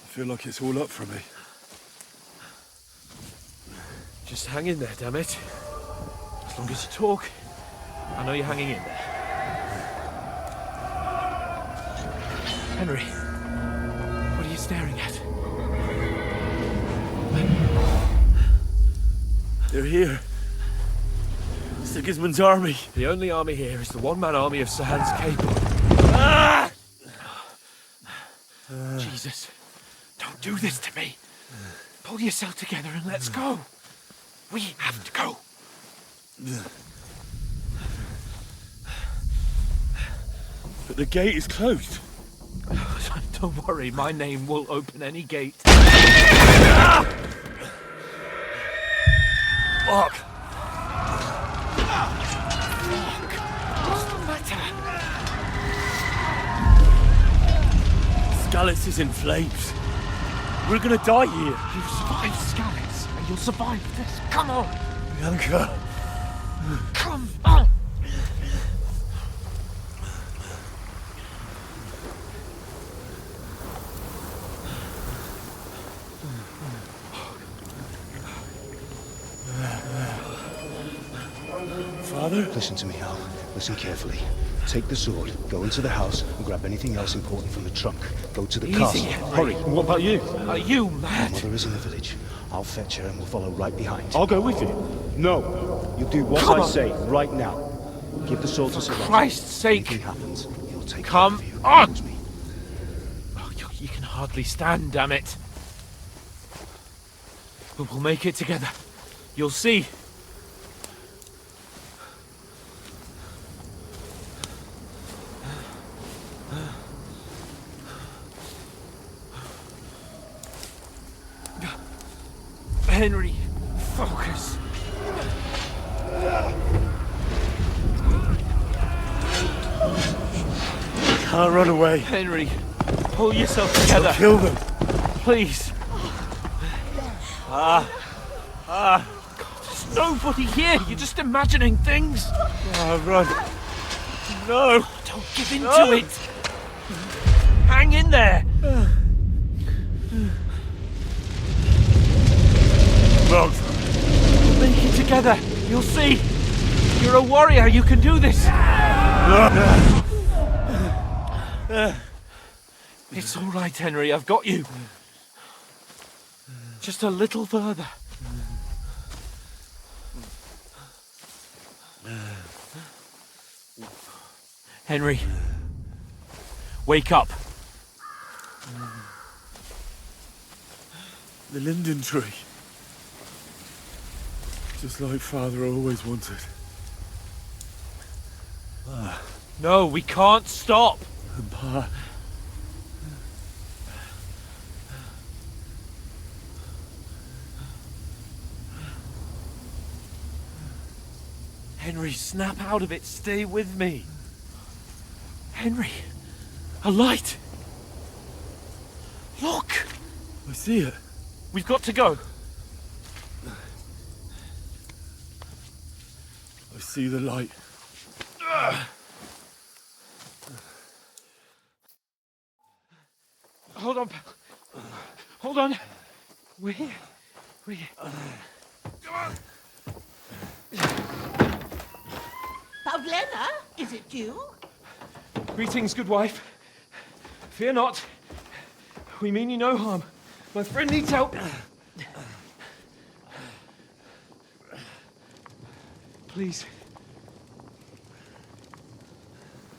feel like it's all up for me. Just hang in there, damn it. As long as you talk, I know you're hanging in there. Henry, what are you staring at? They're here. Sigismund's army. The only army here is the one-man army of Sahan's Cable. Ah! Jesus, don't do this to me. Pull yourself together and let's go. We have to go. But the gate is closed. Don't worry, my name will open any gate. Fuck. What's the matter? Skalitz is in flames. We're gonna die here. You've survived Skalitz, and you'll survive this. Come on! Bianca. Come on! Father? Listen to me, Al. Listen carefully. Take the sword, go into the house, and grab anything else important from the trunk. Go to the castle. Hurry. What about you? Are you My mad? mother is in the village. I'll fetch her and we'll follow right behind. I'll go with you. No. You do what Come I on. say right now. Give the sword to Sir Roger. Christ's sake! Anything happens, he'll take Come care of you. on. Promise me. Oh, you can hardly stand, damn it. But we'll make it together. You'll see. Henry, focus. Can't run away. Henry, pull yourself together. I'll kill them. Please. There's nobody here. You're just imagining things. Run. No. Don't give in to it. Hang in there. Wrong. We'll make it together. You'll see. You're a warrior. You can do this. It's all right, Henry. I've got you. Just a little further. Henry, wake up. The linden tree. Just like Father always wanted. No, we can't stop. And Pa. Henry, snap out of it. Stay with me. Henry, a light. Look. I see it. We've got to go. I see the light. Hold on, pal. Hold on. We're here. We're here. Come on. Pavlena, is it you? Greetings, good wife. Fear not. We mean you no harm. My friend needs help. Please.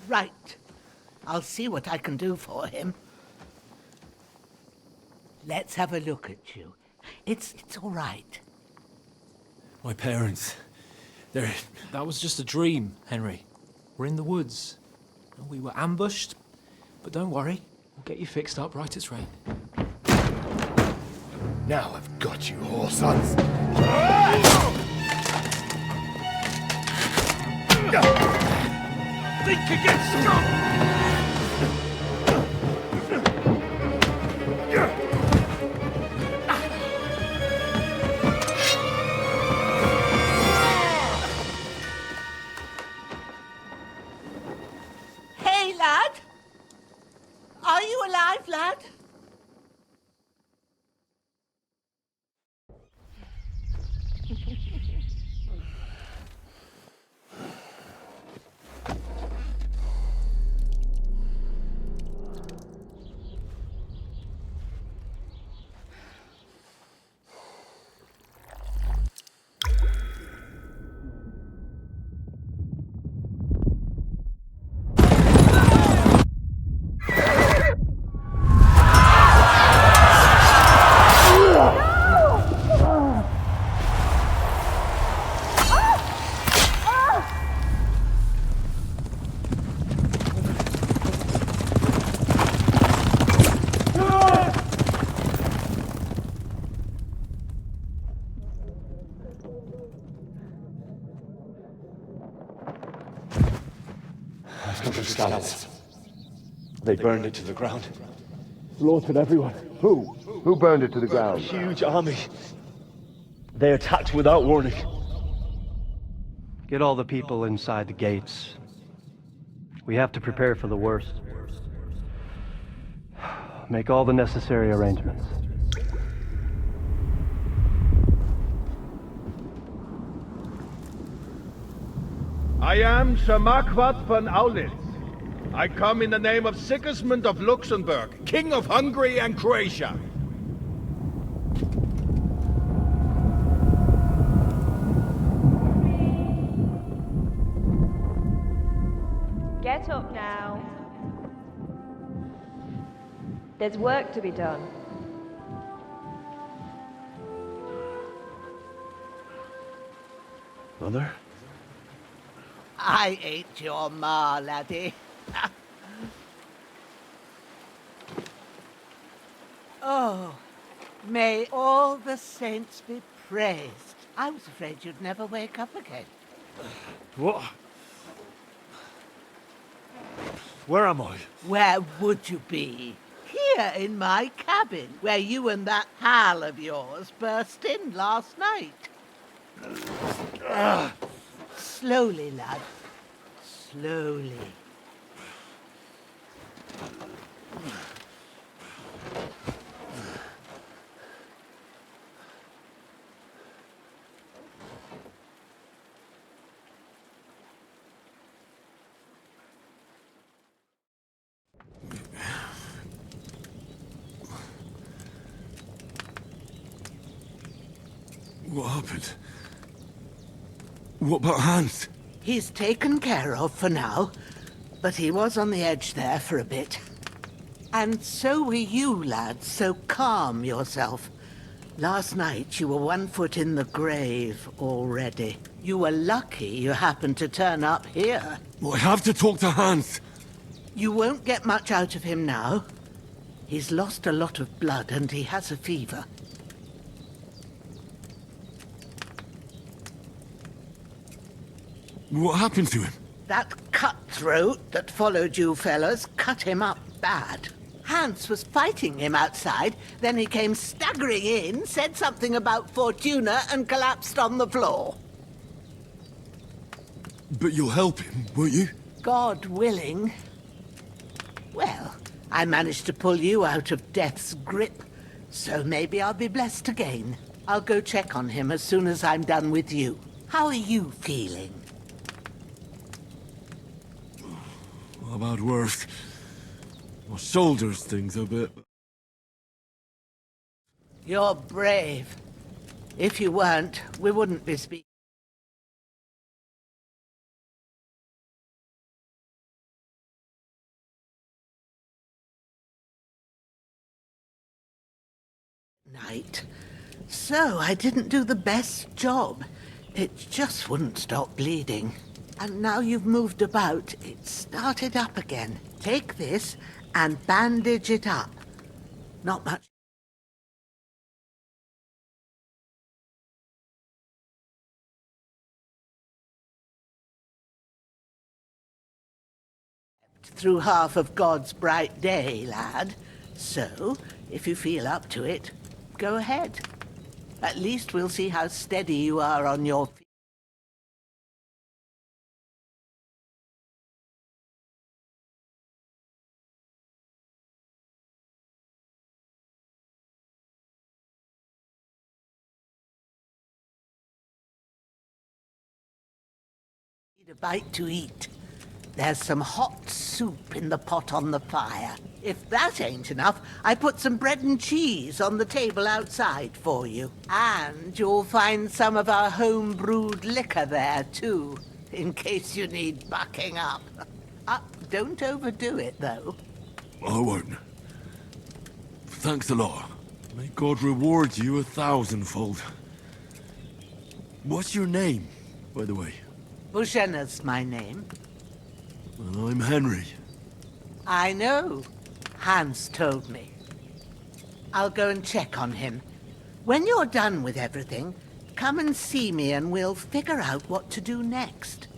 Right. I'll see what I can do for him. Let's have a look at you. It's all right. My parents. That was just a dream, Henry. We're in the woods. We were ambushed, but don't worry. We'll get you fixed up right as rain. Now I've got you, whore sons. Think again, Scott! Hey, lad! Are you alive, lad? Scouts. They burned it to the ground. Slaughtered everyone. Who? Who burned it to the ground? Huge army. They attacked without warning. Get all the people inside the gates. We have to prepare for the worst. Make all the necessary arrangements. I am Sir Marquardt von Aulitz. I come in the name of Sigismund of Luxembourg, King of Hungary and Croatia. Get up now. There's work to be done. Mother? I ain't your ma, laddie. Oh, May all the saints be praised. I was afraid you'd never wake up again. What? Where am I? Where would you be? Here in my cabin, where you and that pal of yours burst in last night. Slowly, lad. Slowly. What happened? What about Hans? He's taken care of for now, but he was on the edge there for a bit. And so were you, lad, so calm yourself. Last night you were 1 foot in the grave already. You were lucky you happened to turn up here. I have to talk to Hans. You won't get much out of him now. He's lost a lot of blood and he has a fever. What happened to him? That cutthroat that followed you fellas cut him up bad. Hans was fighting him outside, then he came staggering in, said something about Fortuna, and collapsed on the floor. But you'll help him, won't you? God willing. Well, I managed to pull you out of death's grip, so maybe I'll be blessed again. I'll go check on him as soon as I'm done with you. How are you feeling? How about worse? My shoulder stings a bit. You're brave. If you weren't, we wouldn't be speaking. Night. So I didn't do the best job. It just wouldn't stop bleeding. And now you've moved about, it started up again. Take this and bandage it up. Not much. Through half of God's bright day, lad. So, if you feel up to it, go ahead. At least we'll see how steady you are on your feet. Need a bite to eat. There's some hot soup in the pot on the fire. If that ain't enough, I put some bread and cheese on the table outside for you. And you'll find some of our home-brewed liquor there, too, in case you need bucking up. Don't overdo it, though. I won't. Thanks a lot. May God reward you 1,000-fold. What's your name, by the way? Bushenna's my name. Well, I'm Henry. I know. Hans told me. I'll go and check on him. When you're done with everything, come and see me and we'll figure out what to do next.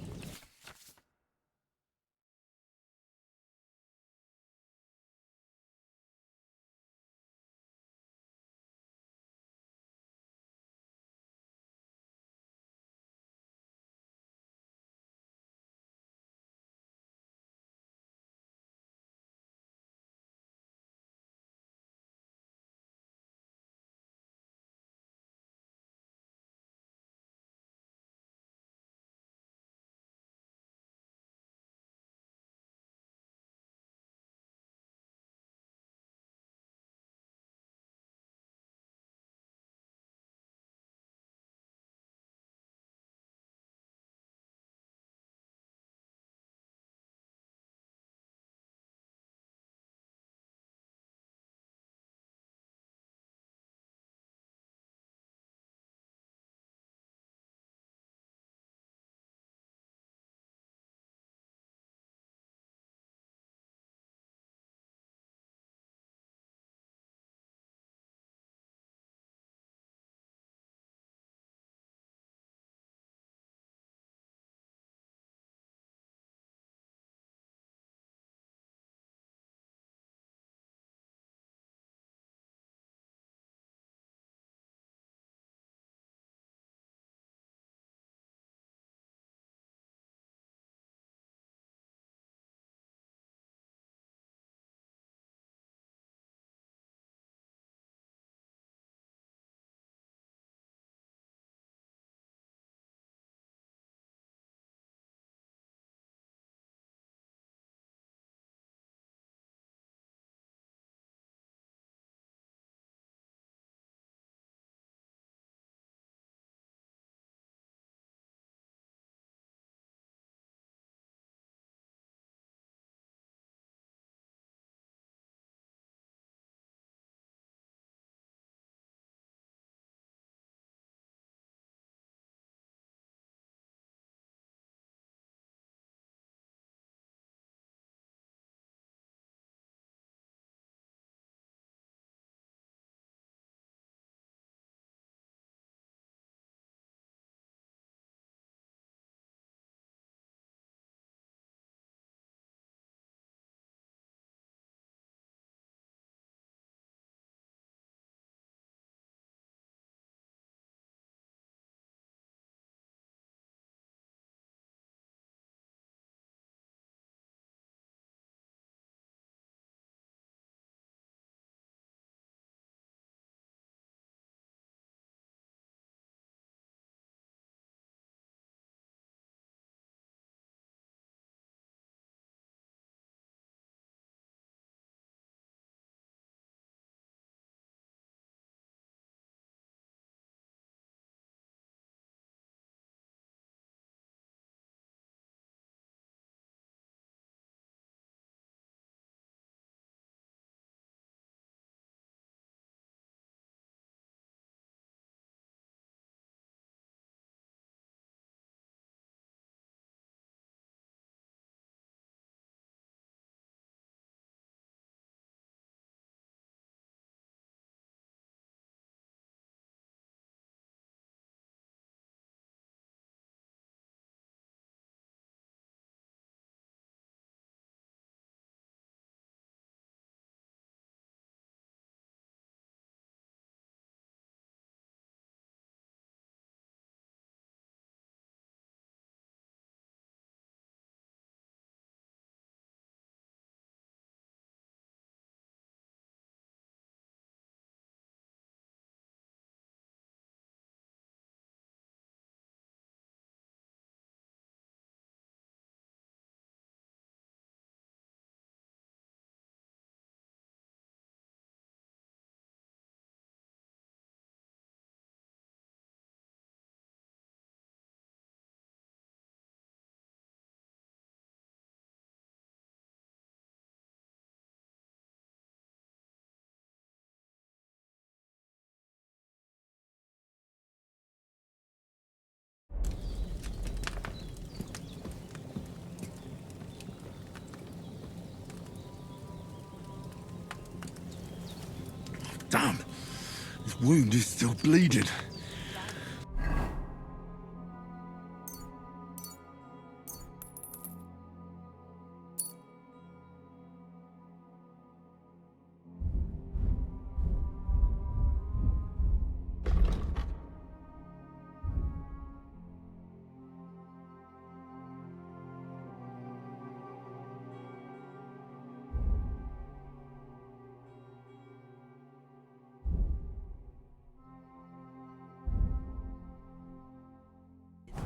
wound is still bleeding.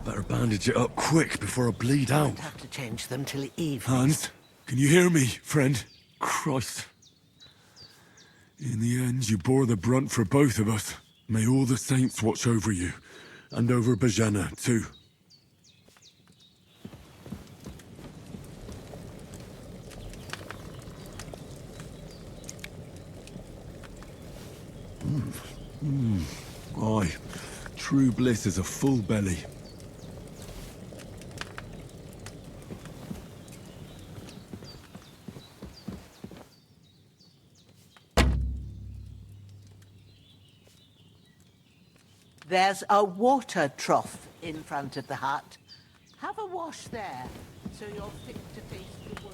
Better bandage it up quick before I bleed out. I'd have to change them till evening. Hans, can you hear me, friend? Christ. In the end, you bore the brunt for both of us. May all the saints watch over you, and over Bajana, too. Aye, true bliss is a full belly. There's a water trough in front of the hut. Have a wash there, so you're fit to face the world.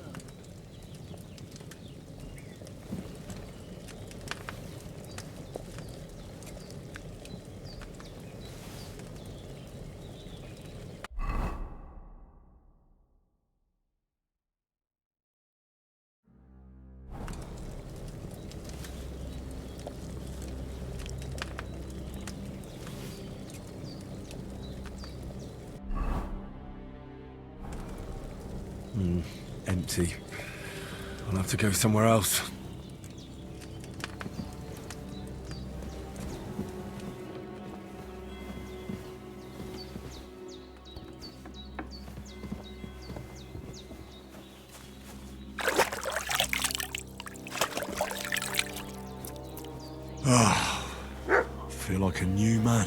Empty. I'll have to go somewhere else. Ah, I feel like a new man.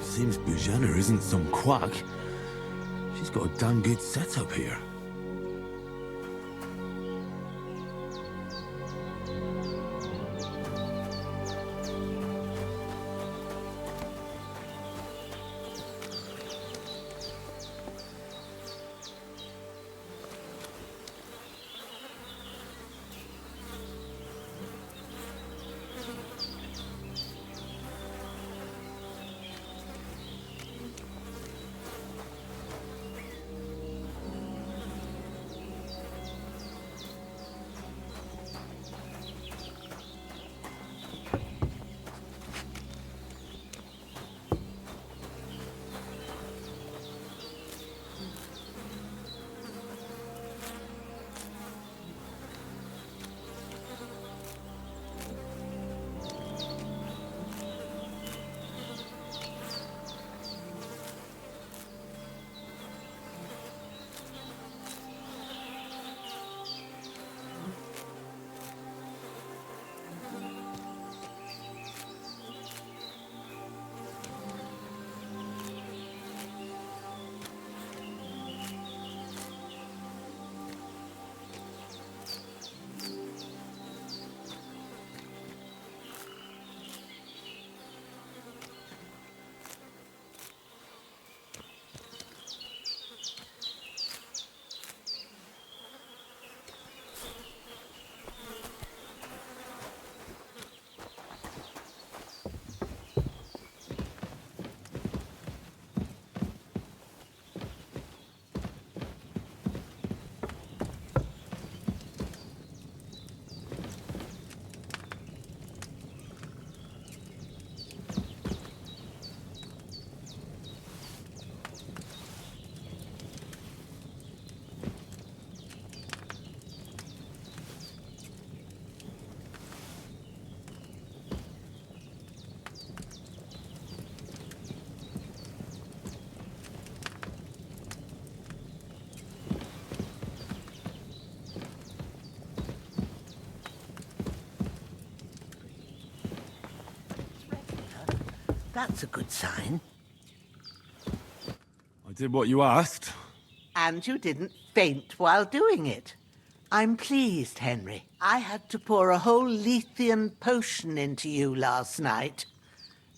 Seems Bujana isn't some quack. She's got a damn good setup here. That's a good sign. I did what you asked. And you didn't faint while doing it. I'm pleased, Henry. I had to pour a whole Lethean potion into you last night.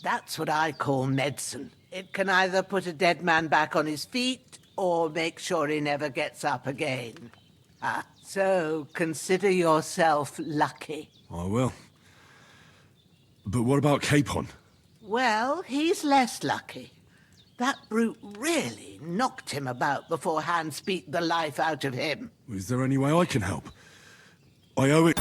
That's what I call medicine. It can either put a dead man back on his feet or make sure he never gets up again. So consider yourself lucky. I will. But what about Capon? Well, he's less lucky. That brute really knocked him about before Hans beat the life out of him. Is there any way I can help? I owe it...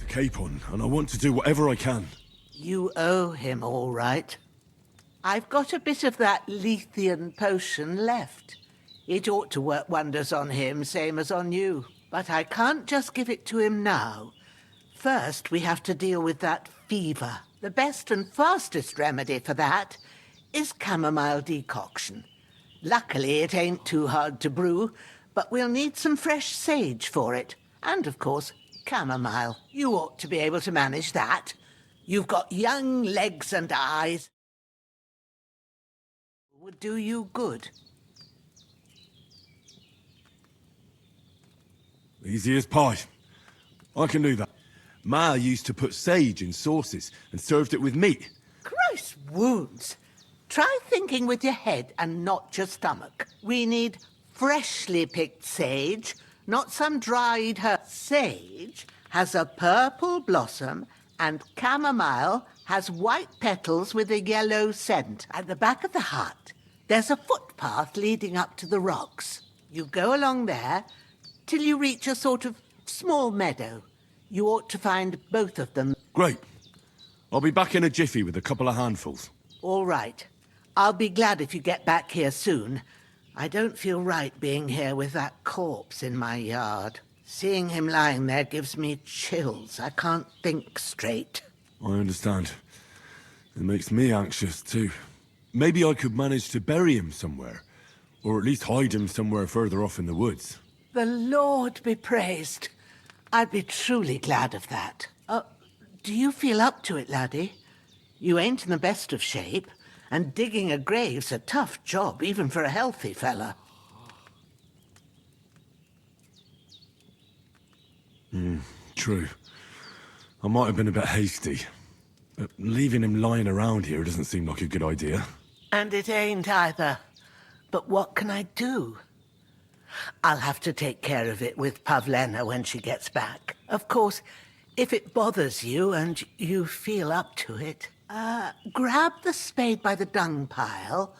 Capon, and I want to do whatever I can. You owe him, all right. I've got a bit of that Lethean potion left. It ought to work wonders on him, same as on you. But I can't just give it to him now. First, we have to deal with that fever. The best and fastest remedy for that is chamomile decoction. Luckily, it ain't too hard to brew, but we'll need some fresh sage for it. And, of course, chamomile. You ought to be able to manage that. You've got young legs and eyes. Would do you good. Easy as pie. I can do that. Ma used to put sage in sauces and served it with meat. Christ wounds! Try thinking with your head and not your stomach. We need freshly picked sage, not some dried herb. Sage has a purple blossom and chamomile has white petals with a yellow scent. At the back of the hut, there's a footpath leading up to the rocks. You go along there till you reach a sort of small meadow. You ought to find both of them. Great. I'll be back in a jiffy with a couple of handfuls. All right. I'll be glad if you get back here soon. I don't feel right being here with that corpse in my yard. Seeing him lying there gives me chills. I can't think straight. I understand. It makes me anxious, too. Maybe I could manage to bury him somewhere. Or at least hide him somewhere further off in the woods. The Lord be praised. I'd be truly glad of that. Do you feel up to it, laddie? You ain't in the best of shape, and digging a grave's a tough job, even for a healthy fella. True. I might have been a bit hasty, but leaving him lying around here doesn't seem like a good idea. And it ain't either. But what can I do? I'll have to take care of it with Pavlena when she gets back. Of course, if it bothers you and you feel up to it, grab the spade by the dung pile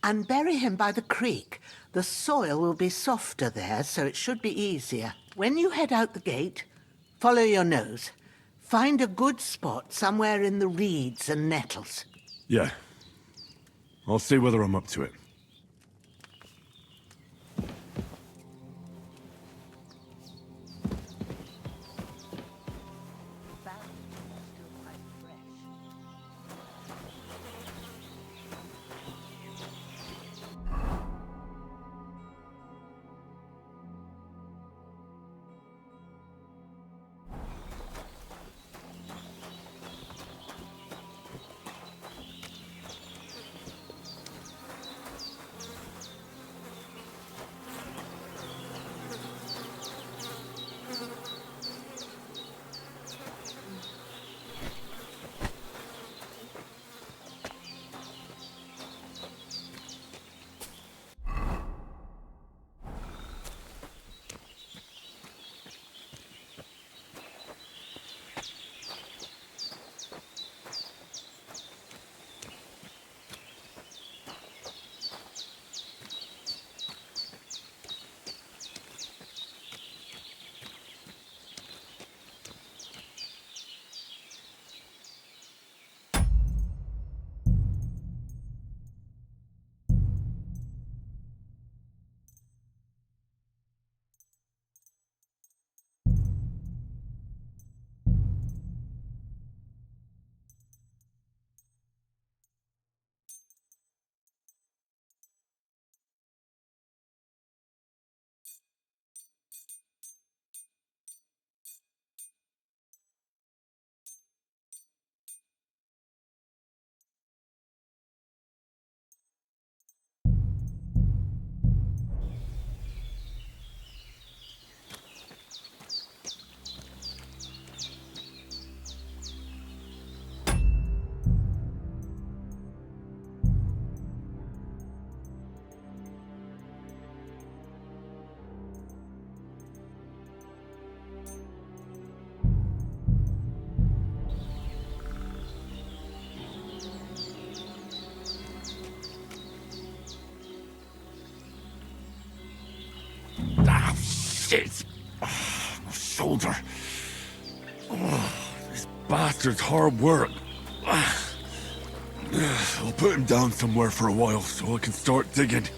and bury him by the creek. The soil will be softer there, so it should be easier. When you head out the gate, follow your nose. Find a good spot somewhere in the reeds and nettles. Yeah. I'll see whether I'm up to it. Shit! My shoulder. This bastard's hard work. I'll put him down somewhere for a while so I can start digging.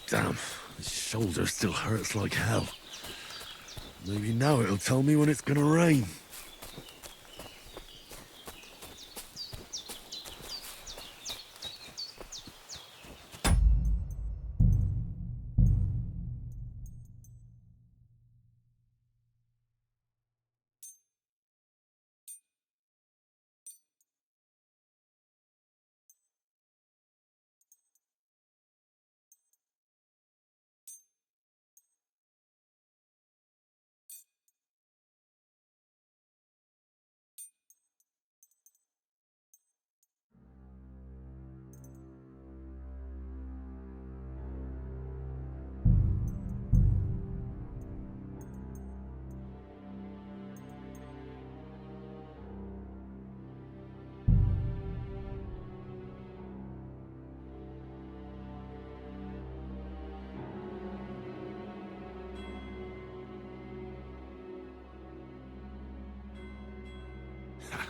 Damn, his shoulder still hurts like hell. Maybe now it'll tell me when it's gonna rain.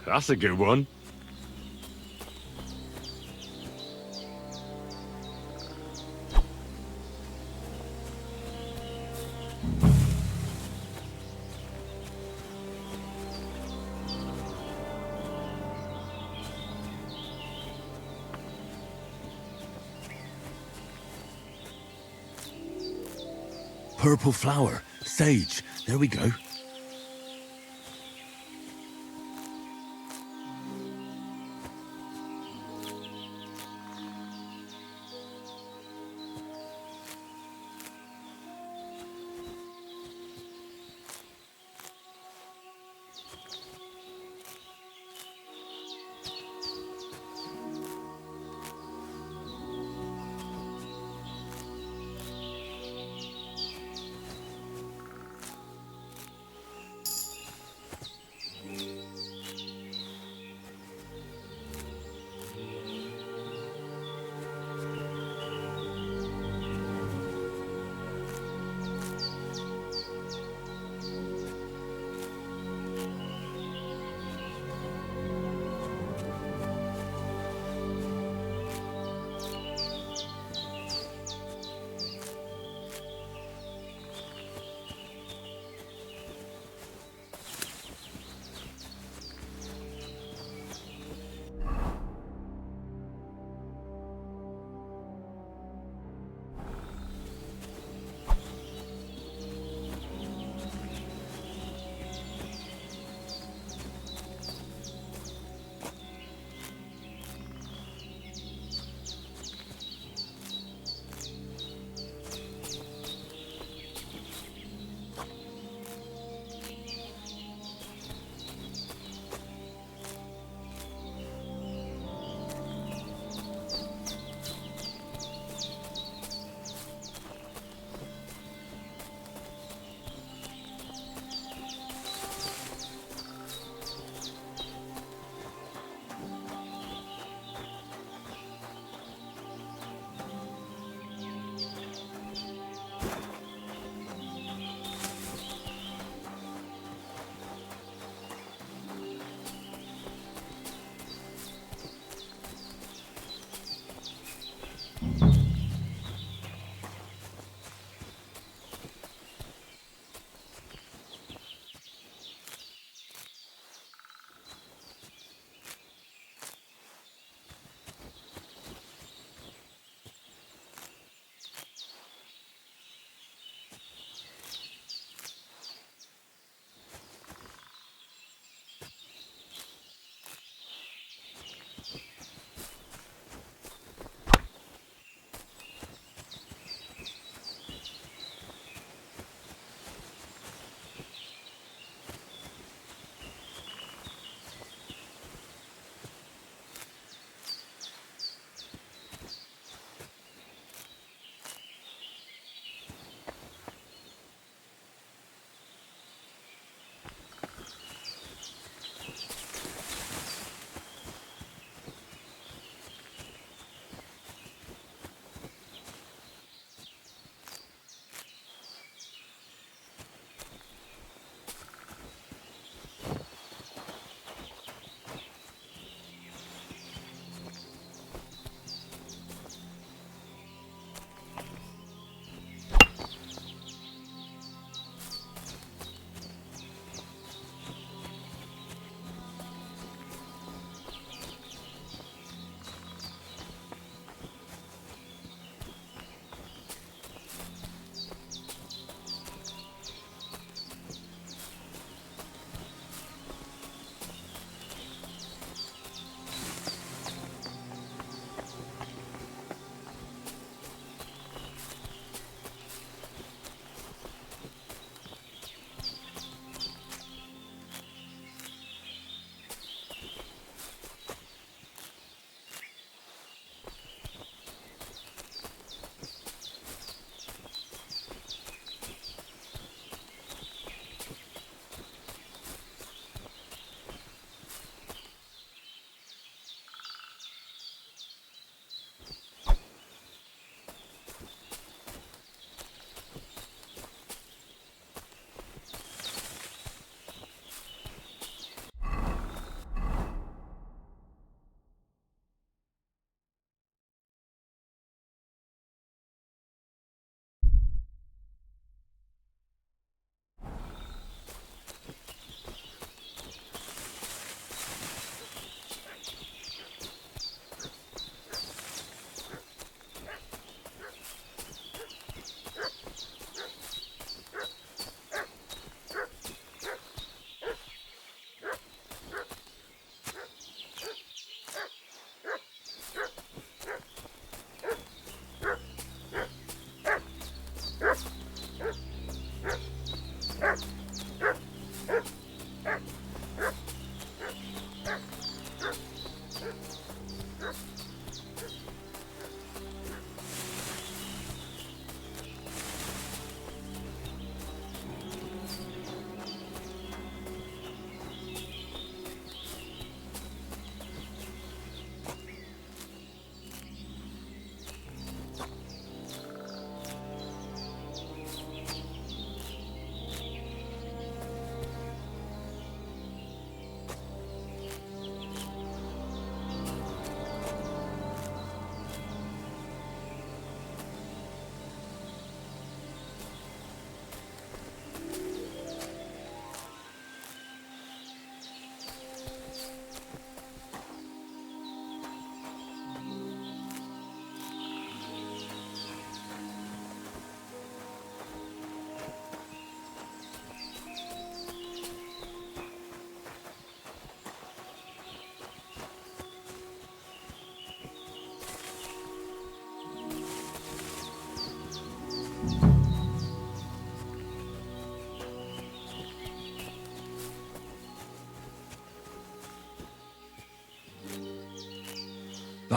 That's a good one. Purple flower, sage, there we go.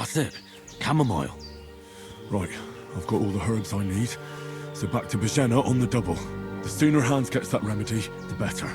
That's it. Chamomile. Right, I've got all the herbs I need. So back to Bajena on the double. The sooner Hans gets that remedy, the better.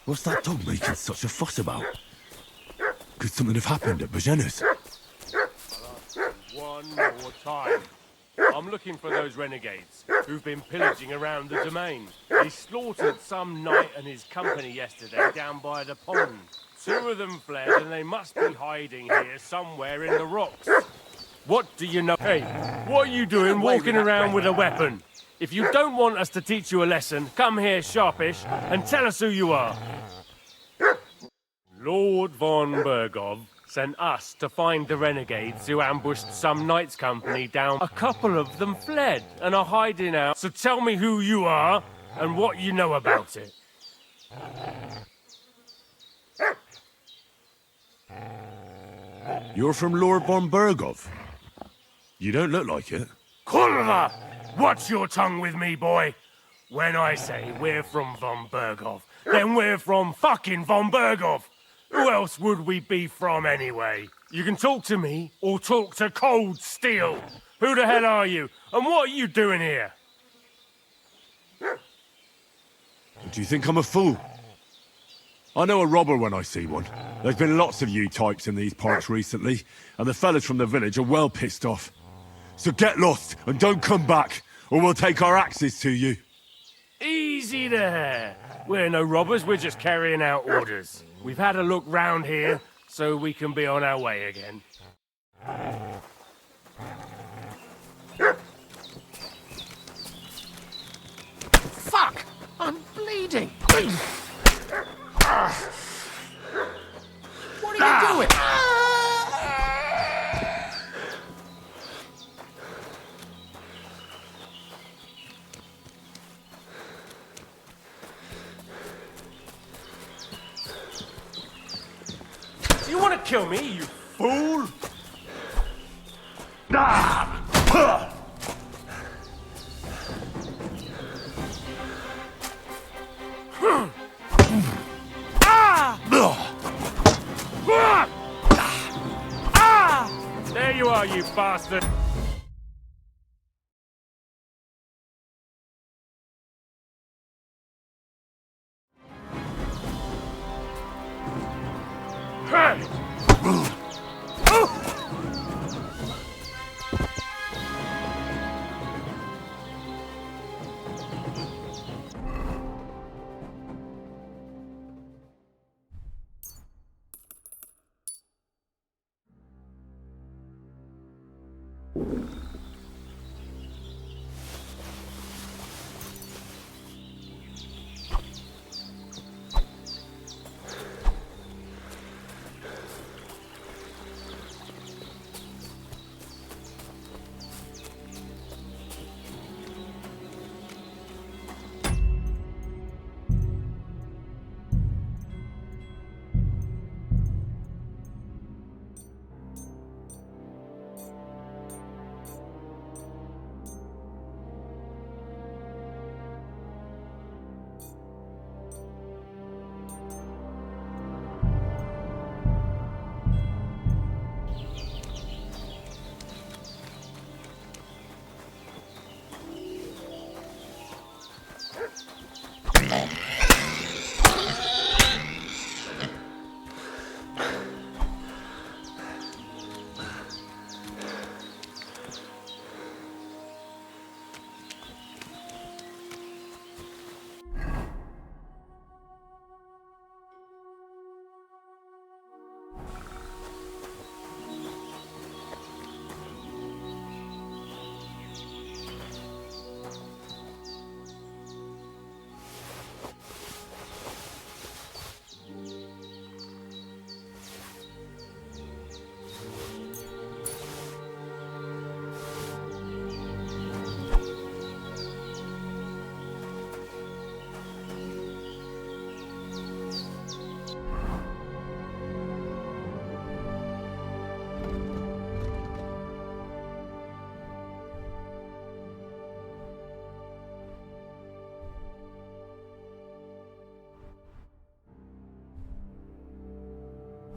What's that dog making such a fuss about? Could something have happened at Bajena's? One more time. I'm looking for those renegades who've been pillaging around the domain. They slaughtered some knight and his company yesterday down by the pond. 2 of them fled and they must be hiding here somewhere in the rocks. What do you know? Hey, what are you doing walking around with a weapon? If you don't want us to teach you a lesson, come here, sharpish, and tell us who you are. Lord von Bergov sent us to find the renegades who ambushed some knight's company down. A couple of them fled and are hiding out. So tell me who you are and what you know about it. You're from Lord von Bergov. You don't look like it. Kurva! Watch your tongue with me, boy. When I say we're from von Bergov, then we're from fucking von Bergov. Who else would we be from anyway? You can talk to me or talk to cold steel. Who the hell are you? And what are you doing here? Do you think I'm a fool? I know a robber when I see one. There's been lots of you types in these parts recently, and the fellas from the village are well pissed off. So get lost and don't come back, or we'll take our axes to you. Easy there. We're no robbers, we're just carrying out orders. We've had a look round here, so we can be on our way again. Fuck! I'm bleeding! What are you doing? Do you want to kill me, you fool? There you are, you bastard!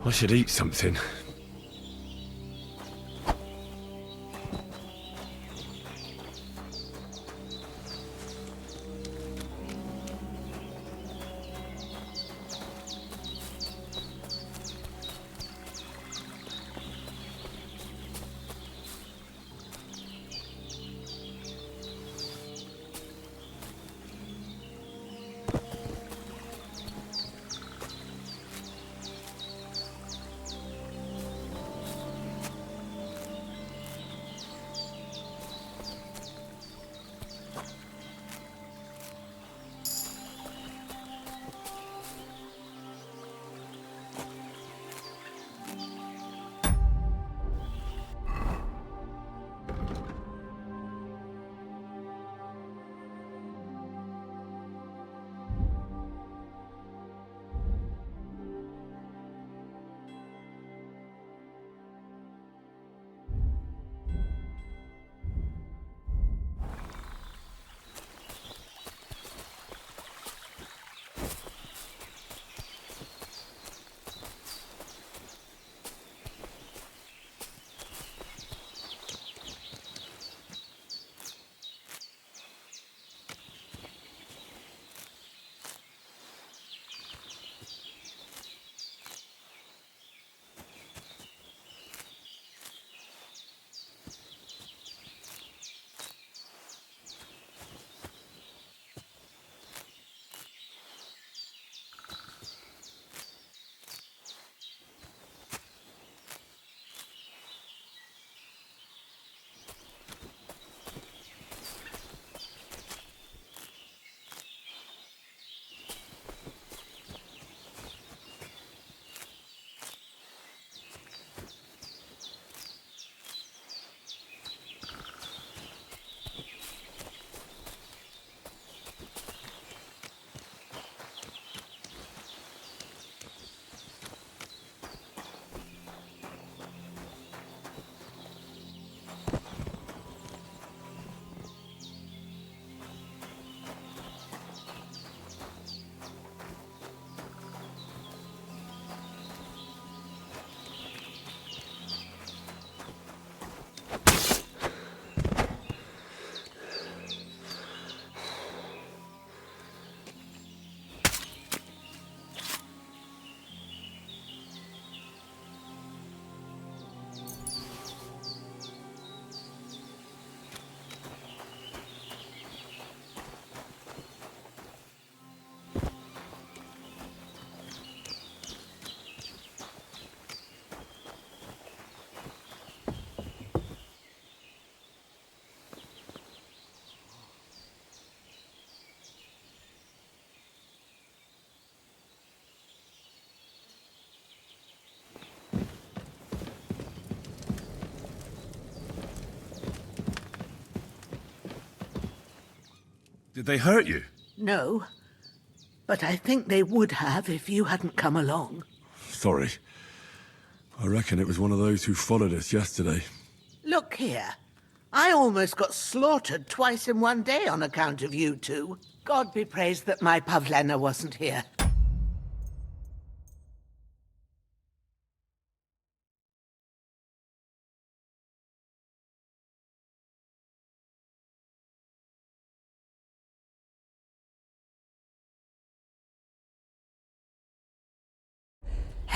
I should eat something. Did they hurt you? No, but I think they would have if you hadn't come along. Sorry. I reckon it was one of those who followed us yesterday. Look here. I almost got slaughtered twice in one day on account of you two. God be praised that my Pavlena wasn't here.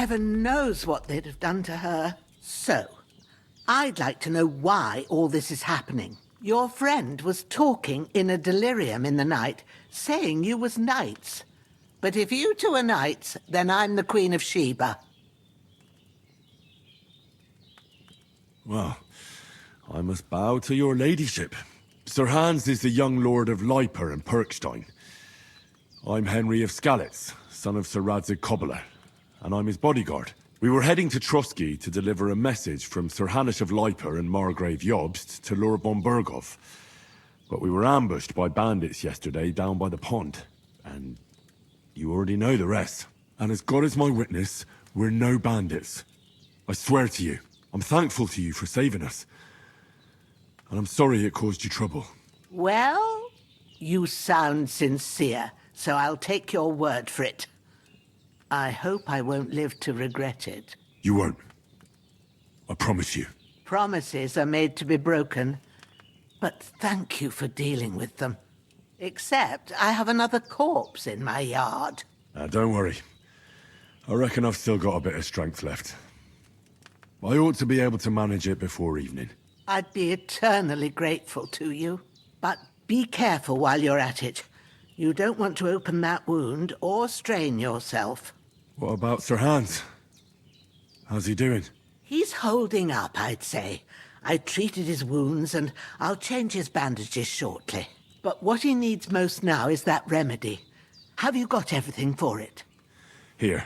Heaven knows what they'd have done to her. So, I'd like to know why all this is happening. Your friend was talking in a delirium in the night, saying you was knights. But if you two are knights, then I'm the Queen of Sheba. Well, I must bow to your ladyship. Sir Hans is the young lord of Leiper and Perkstein. I'm Henry of Skalitz, son of Sir Radzig Cobbler, and I'm his bodyguard. We were heading to Trusky to deliver a message from Sir Hanush of Leiper and Margrave Jobst to Lord von Berghoff. But we were ambushed by bandits yesterday down by the pond, and you already know the rest. And as God is my witness, we're no bandits. I swear to you, I'm thankful to you for saving us. And I'm sorry it caused you trouble. Well, you sound sincere, so I'll take your word for it. I hope I won't live to regret it. You won't. I promise you. Promises are made to be broken. But thank you for dealing with them. Except I have another corpse in my yard. Don't worry. I reckon I've still got a bit of strength left. I ought to be able to manage it before evening. I'd be eternally grateful to you. But be careful while you're at it. You don't want to open that wound or strain yourself. What about Sir Hans? How's he doing? He's holding up, I'd say. I treated his wounds and I'll change his bandages shortly. But what he needs most now is that remedy. Have you got everything for it? Here.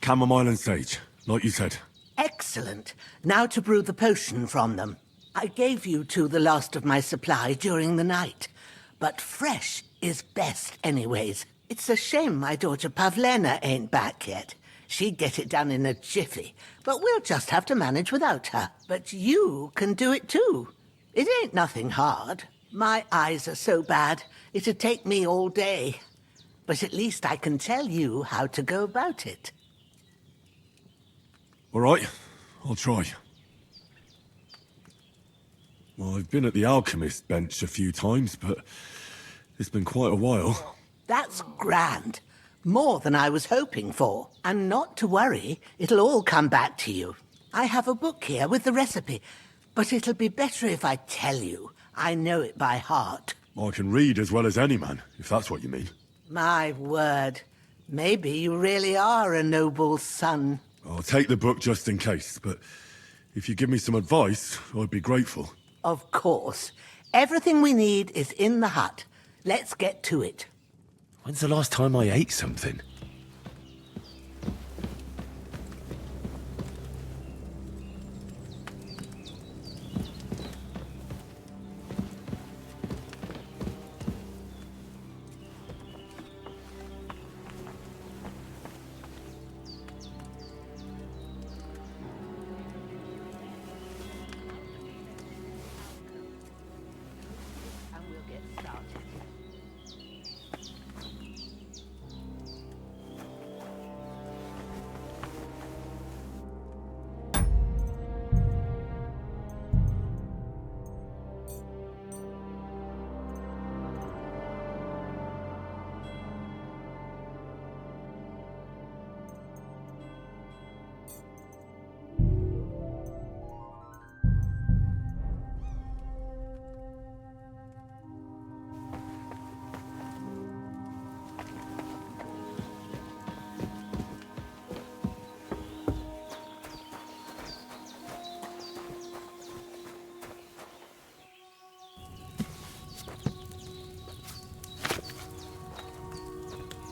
Chamomile and sage, like you said. Excellent. Now to brew the potion from them. I gave you two the last of my supply during the night. But fresh is best anyways. It's a shame my daughter Pavlena ain't back yet. She'd get it done in a jiffy, but we'll just have to manage without her. But you can do it too. It ain't nothing hard. My eyes are so bad, it'd take me all day. But at least I can tell you how to go about it. All right, I'll try. Well, I've been at the alchemist bench a few times, but it's been quite a while. That's grand. More than I was hoping for. And not to worry, it'll all come back to you. I have a book here with the recipe, but it'll be better if I tell you. I know it by heart. I can read as well as any man, if that's what you mean. My word. Maybe you really are a noble son. I'll take the book just in case, but if you give me some advice, I'd be grateful. Of course. Everything we need is in the hut. Let's get to it. When's the last time I ate something?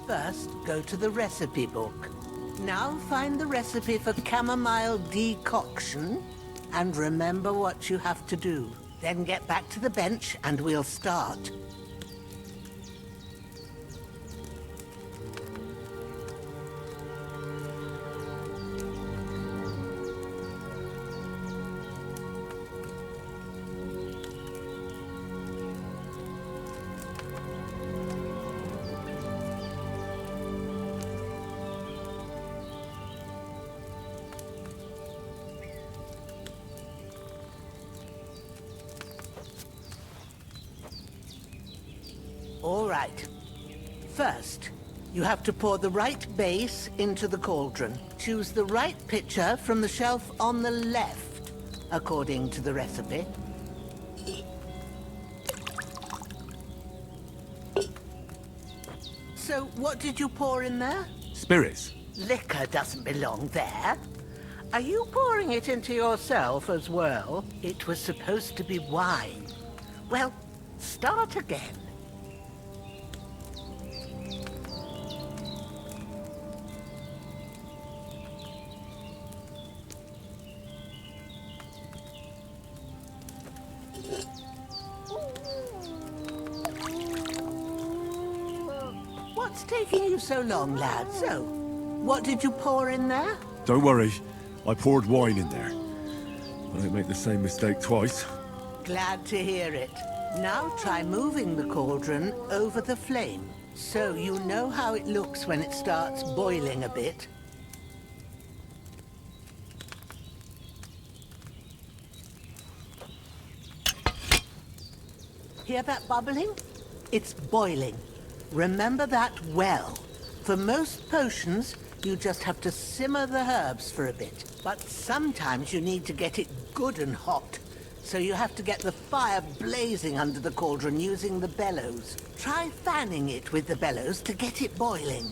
First, go to the recipe book. Now find the recipe for chamomile decoction and remember what you have to do. Then get back to the bench and we'll start. All right. First, you have to pour the right base into the cauldron. Choose the right pitcher from the shelf on the left, according to the recipe. So, what did you pour in there? Spirits. Liquor doesn't belong there. Are you pouring it into yourself as well? It was supposed to be wine. Well, start again. What's taking you so long, lad? So, what did you pour in there? Don't worry, I poured wine in there. I don't make the same mistake twice. Glad to hear it. Now try moving the cauldron over the flame, so you know how it looks when it starts boiling a bit. Hear that bubbling? It's boiling. Remember that well. For most potions, you just have to simmer the herbs for a bit. But sometimes you need to get it good and hot. So you have to get the fire blazing under the cauldron using the bellows. Try fanning it with the bellows to get it boiling.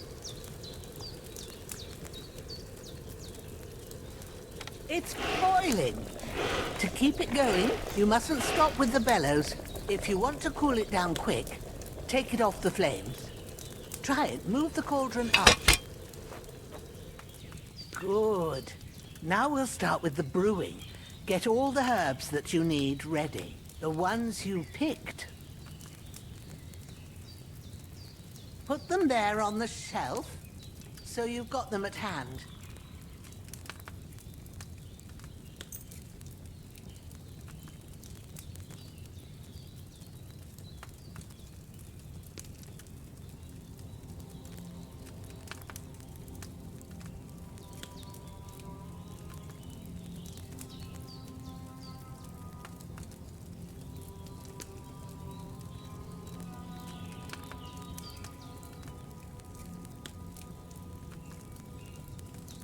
It's boiling. To keep it going, you mustn't stop with the bellows. If you want to cool it down quick, take it off the flames. Try it. Move the cauldron up. Good. Now we'll start with the brewing. Get all the herbs that you need ready. The ones you picked. Put them there on the shelf, so you've got them at hand.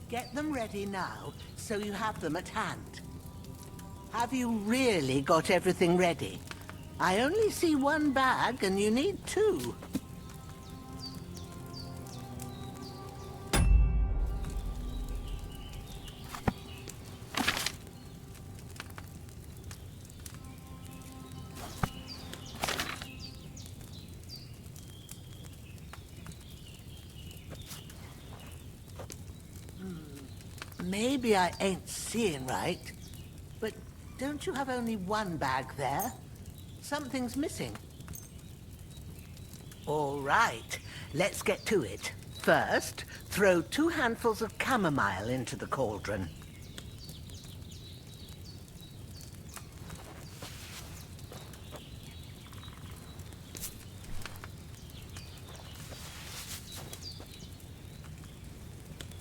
Get them ready now, so you have them at hand. Have you really got everything ready? I only see one bag, and you need two. Maybe I ain't seeing right, but don't you have only one bag there? Something's missing. All right, let's get to it. First, throw 2 handfuls of chamomile into the cauldron.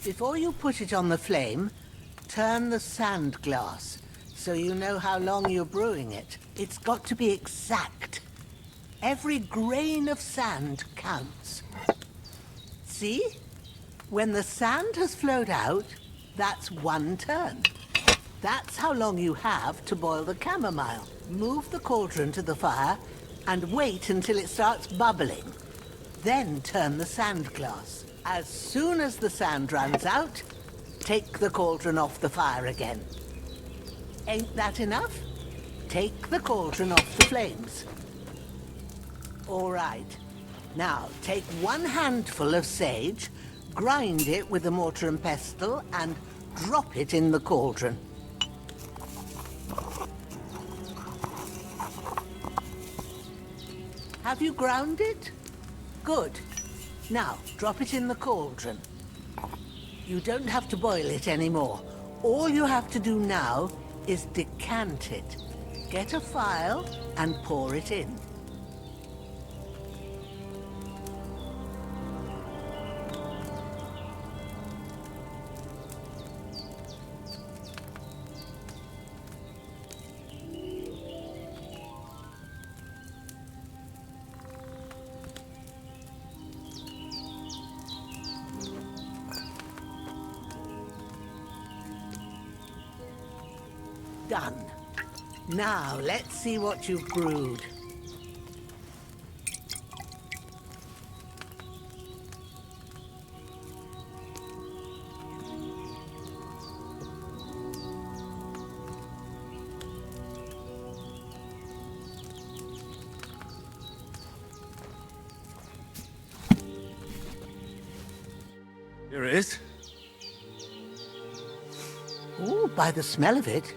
Before you put it on the flame, turn the sand glass, so you know how long you're brewing it. It's got to be exact. Every grain of sand counts. See? When the sand has flowed out, that's 1 turn. That's how long you have to boil the chamomile. Move the cauldron to the fire and wait until it starts bubbling. Then turn the sand glass. As soon as the sand runs out, take the cauldron off the fire again. Ain't that enough? Take the cauldron off the flames. All right. Now, take 1 handful of sage, grind it with a mortar and pestle, and drop it in the cauldron. Have you ground it? Good. Now, drop it in the cauldron. You don't have to boil it anymore. All you have to do now is decant it. Get a phial and pour it in. Done. Now, let's see what you've brewed. Here it is. Ooh, by the smell of it,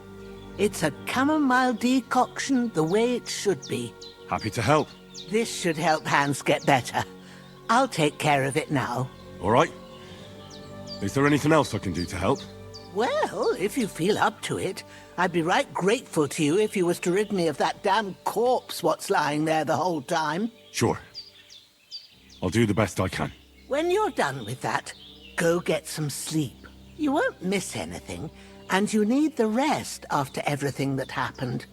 it's a chamomile decoction the way it should be. Happy to help. This should help Hans get better. I'll take care of it now. All right. Is there anything else I can do to help? Well, if you feel up to it, I'd be right grateful to you if you was to rid me of that damn corpse what's lying there the whole time. Sure. I'll do the best I can. When you're done with that, go get some sleep. You won't miss anything, and you need the rest after everything that happened.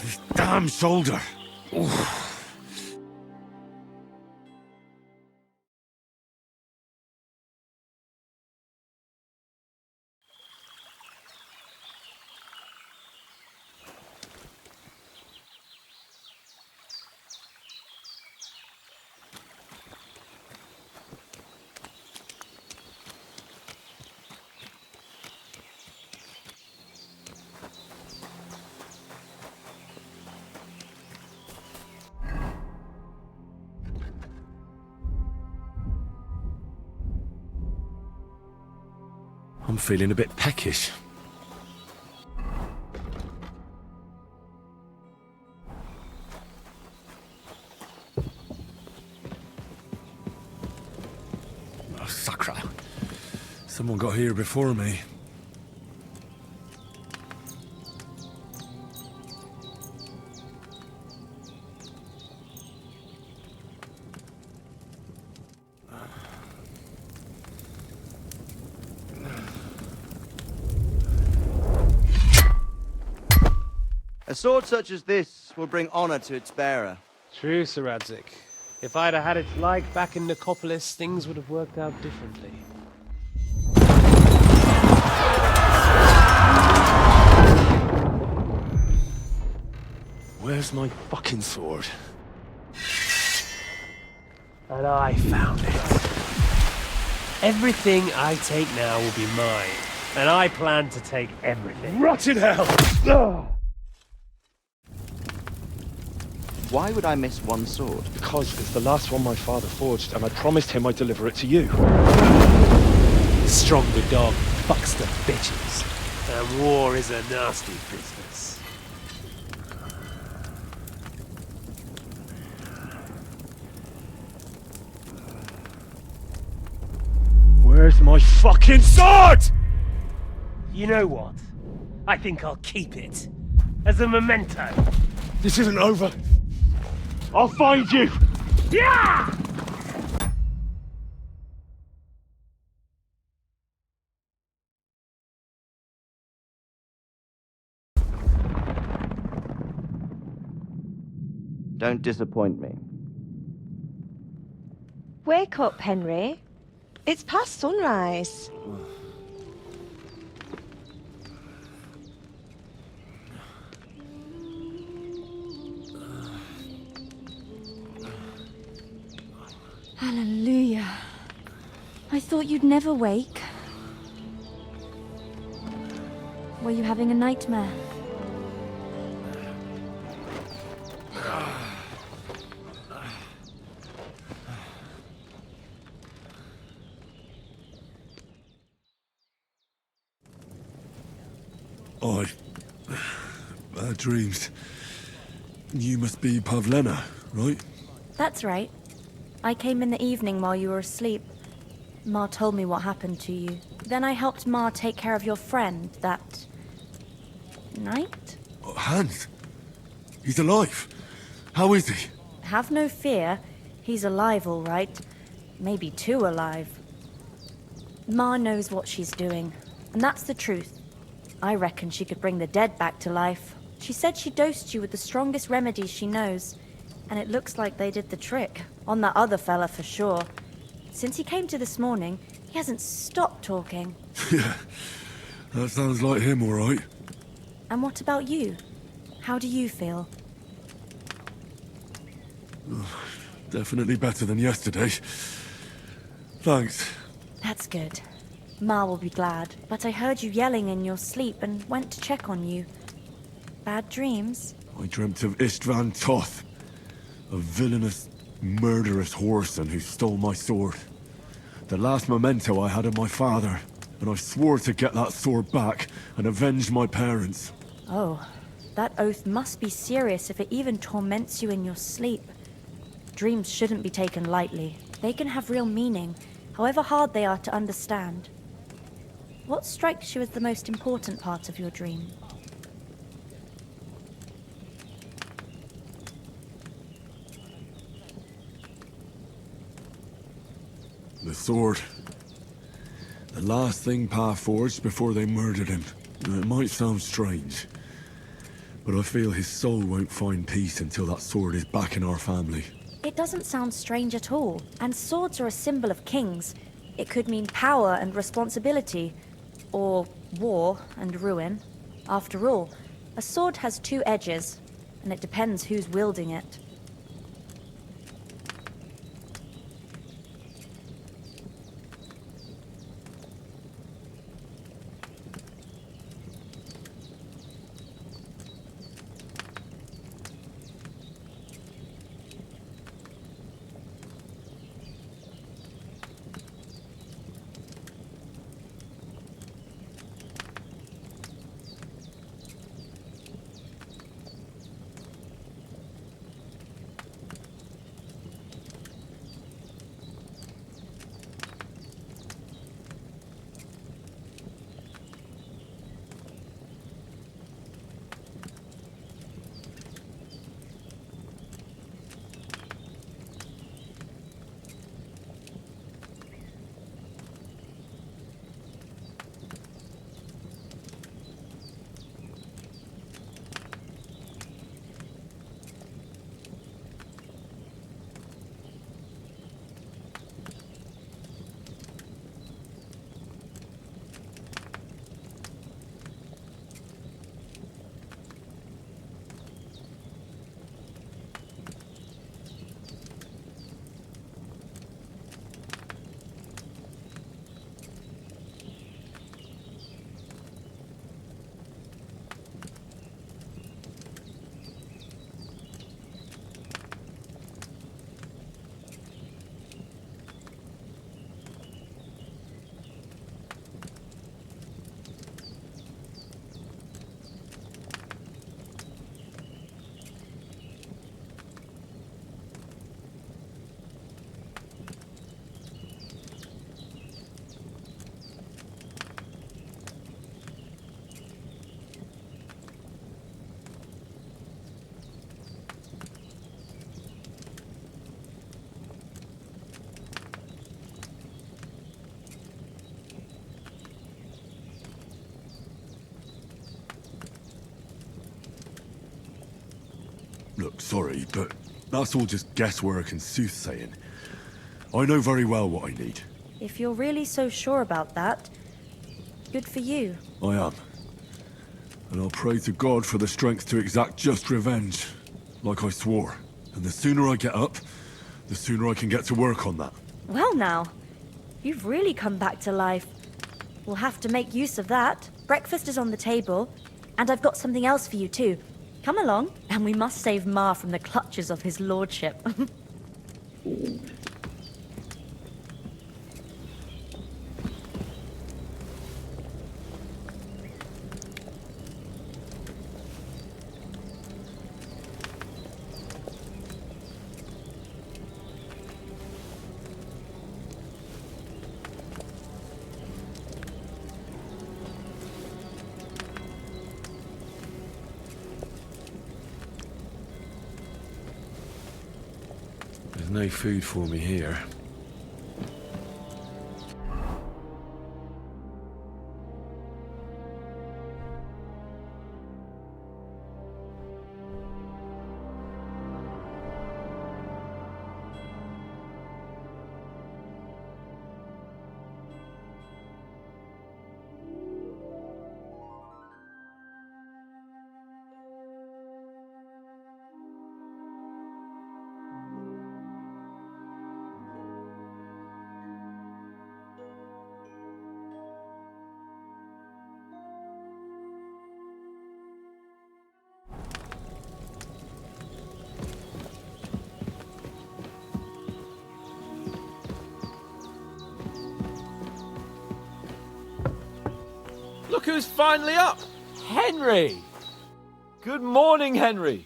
This damn shoulder. Oof. I'm feeling a bit peckish. Oh, sacre. Someone got here before me. A sword such as this will bring honor to its bearer. True, Sir Radzik. If I'd have had its like back in Nicopolis, things would have worked out differently. Where's my fucking sword? And I found it. Everything I take now will be mine, and I plan to take everything. Rot in hell! Ugh. Why would I miss one sword? Because it's the last one my father forged, and I promised him I'd deliver it to you. Stronger dog fucks the bitches, and war is a nasty business. Where's my fucking sword? You know what? I think I'll keep it. As a memento. This isn't over. I'll find you! Yeah! Don't disappoint me. Wake up, Henry. It's past sunrise. Hallelujah. I thought you'd never wake. Were you having a nightmare? Bad dreams. You must be Pavlena, right? That's right. I came in the evening while you were asleep. Ma told me what happened to you. Then I helped Ma take care of your friend that night? Oh, Hans! He's alive! How is he? Have no fear. He's alive, all right. Maybe too alive. Ma knows what she's doing, and that's the truth. I reckon she could bring the dead back to life. She said she dosed you with the strongest remedies she knows, and it looks like they did the trick. On that other fella for sure. Since he came to this morning, he hasn't stopped talking. Yeah, that sounds like him, all right. And what about you? How do you feel? Definitely better than yesterday. Thanks. That's good. Ma will be glad, but I heard you yelling in your sleep and went to check on you. Bad dreams? I dreamt of Istvan Toth, a villainous, murderous whoreson who stole my sword. The last memento I had of my father, and I swore to get that sword back and avenge my parents. Oh, that oath must be serious if it even torments you in your sleep. Dreams shouldn't be taken lightly. They can have real meaning, however hard they are to understand. What strikes you as the most important part of your dream? The sword. The last thing Pa forged before they murdered him. It might sound strange, But I feel his soul won't find peace until that sword is back in our family. It doesn't sound strange at all, and swords are a symbol of kings. It could mean power and responsibility, or war and ruin. After all, a sword has two edges, and it depends who's wielding it. Look, sorry, but that's all just guesswork and soothsaying. I know very well what I need. If you're really so sure about that, good for you. I am. And I'll pray to God for the strength to exact just revenge, like I swore. And the sooner I get up, the sooner I can get to work on that. Well now, you've really come back to life. We'll have to make use of that. Breakfast is on the table, and I've got something else for you too. Come along, and we must save Ma from the clutches of his lordship. There's no food for me here. Look who's finally up! Henry! Good morning, Henry.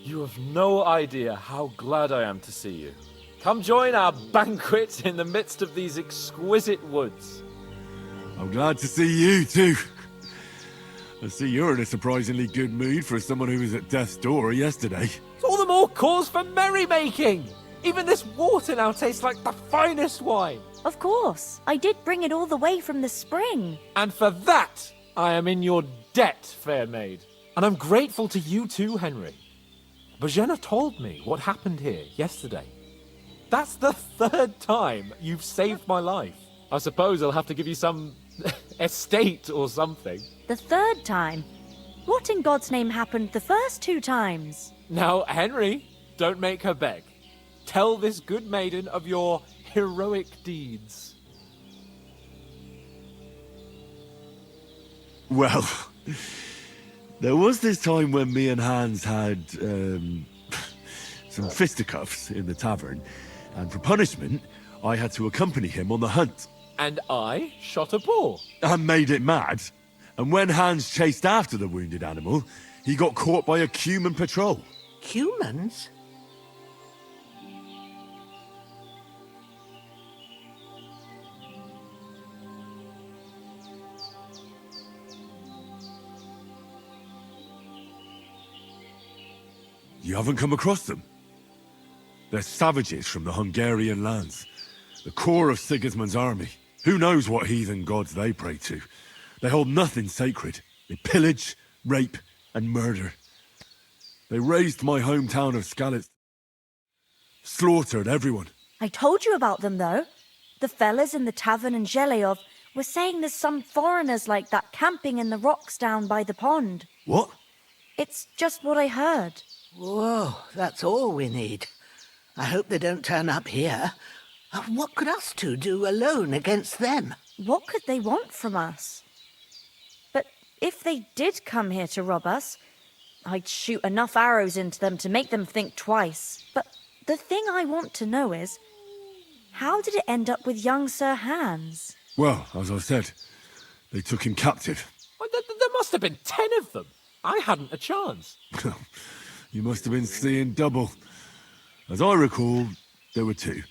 You have no idea how glad I am to see you. Come join our banquet in the midst of these exquisite woods. I'm glad to see you too. I see you're in a surprisingly good mood for someone who was at death's door yesterday. It's all the more cause for merrymaking! Even this water now tastes like the finest wine. Of course. I did bring it all the way from the spring. And for that, I am in your debt, fair maid. And I'm grateful to you too, Henry. Bojena told me what happened here yesterday. That's the 3rd time you've saved my life. I suppose I'll have to give you some estate or something. The 3rd time? What in God's name happened the first 2 times? Now, Henry, don't make her beg. Tell this good maiden of your heroic deeds. Well, there was this time when me and Hans had some fisticuffs in the tavern, and for punishment, I had to accompany him on the hunt. And I shot a boar. And made it mad. And when Hans chased after the wounded animal, he got caught by a human patrol. Humans? You haven't come across them? They're savages from the Hungarian lands. The core of Sigismund's army. Who knows what heathen gods they pray to? They hold nothing sacred. They pillage, rape, and murder. They razed my hometown of Skalitz. Slaughtered everyone. I told you about them, though. The fellas in the tavern in Zheleyov were saying there's some foreigners like that camping in the rocks down by the pond. What? It's just what I heard. Whoa, that's all we need. I hope they don't turn up here. What could us two do alone against them? What could they want from us? But if they did come here to rob us, I'd shoot enough arrows into them to make them think twice. But the thing I want to know is, how did it end up with young Sir Hans? Well, as I said, they took him captive. Well, there must have been 10 of them. I hadn't a chance. You must have been seeing double. As I recall, there were 2.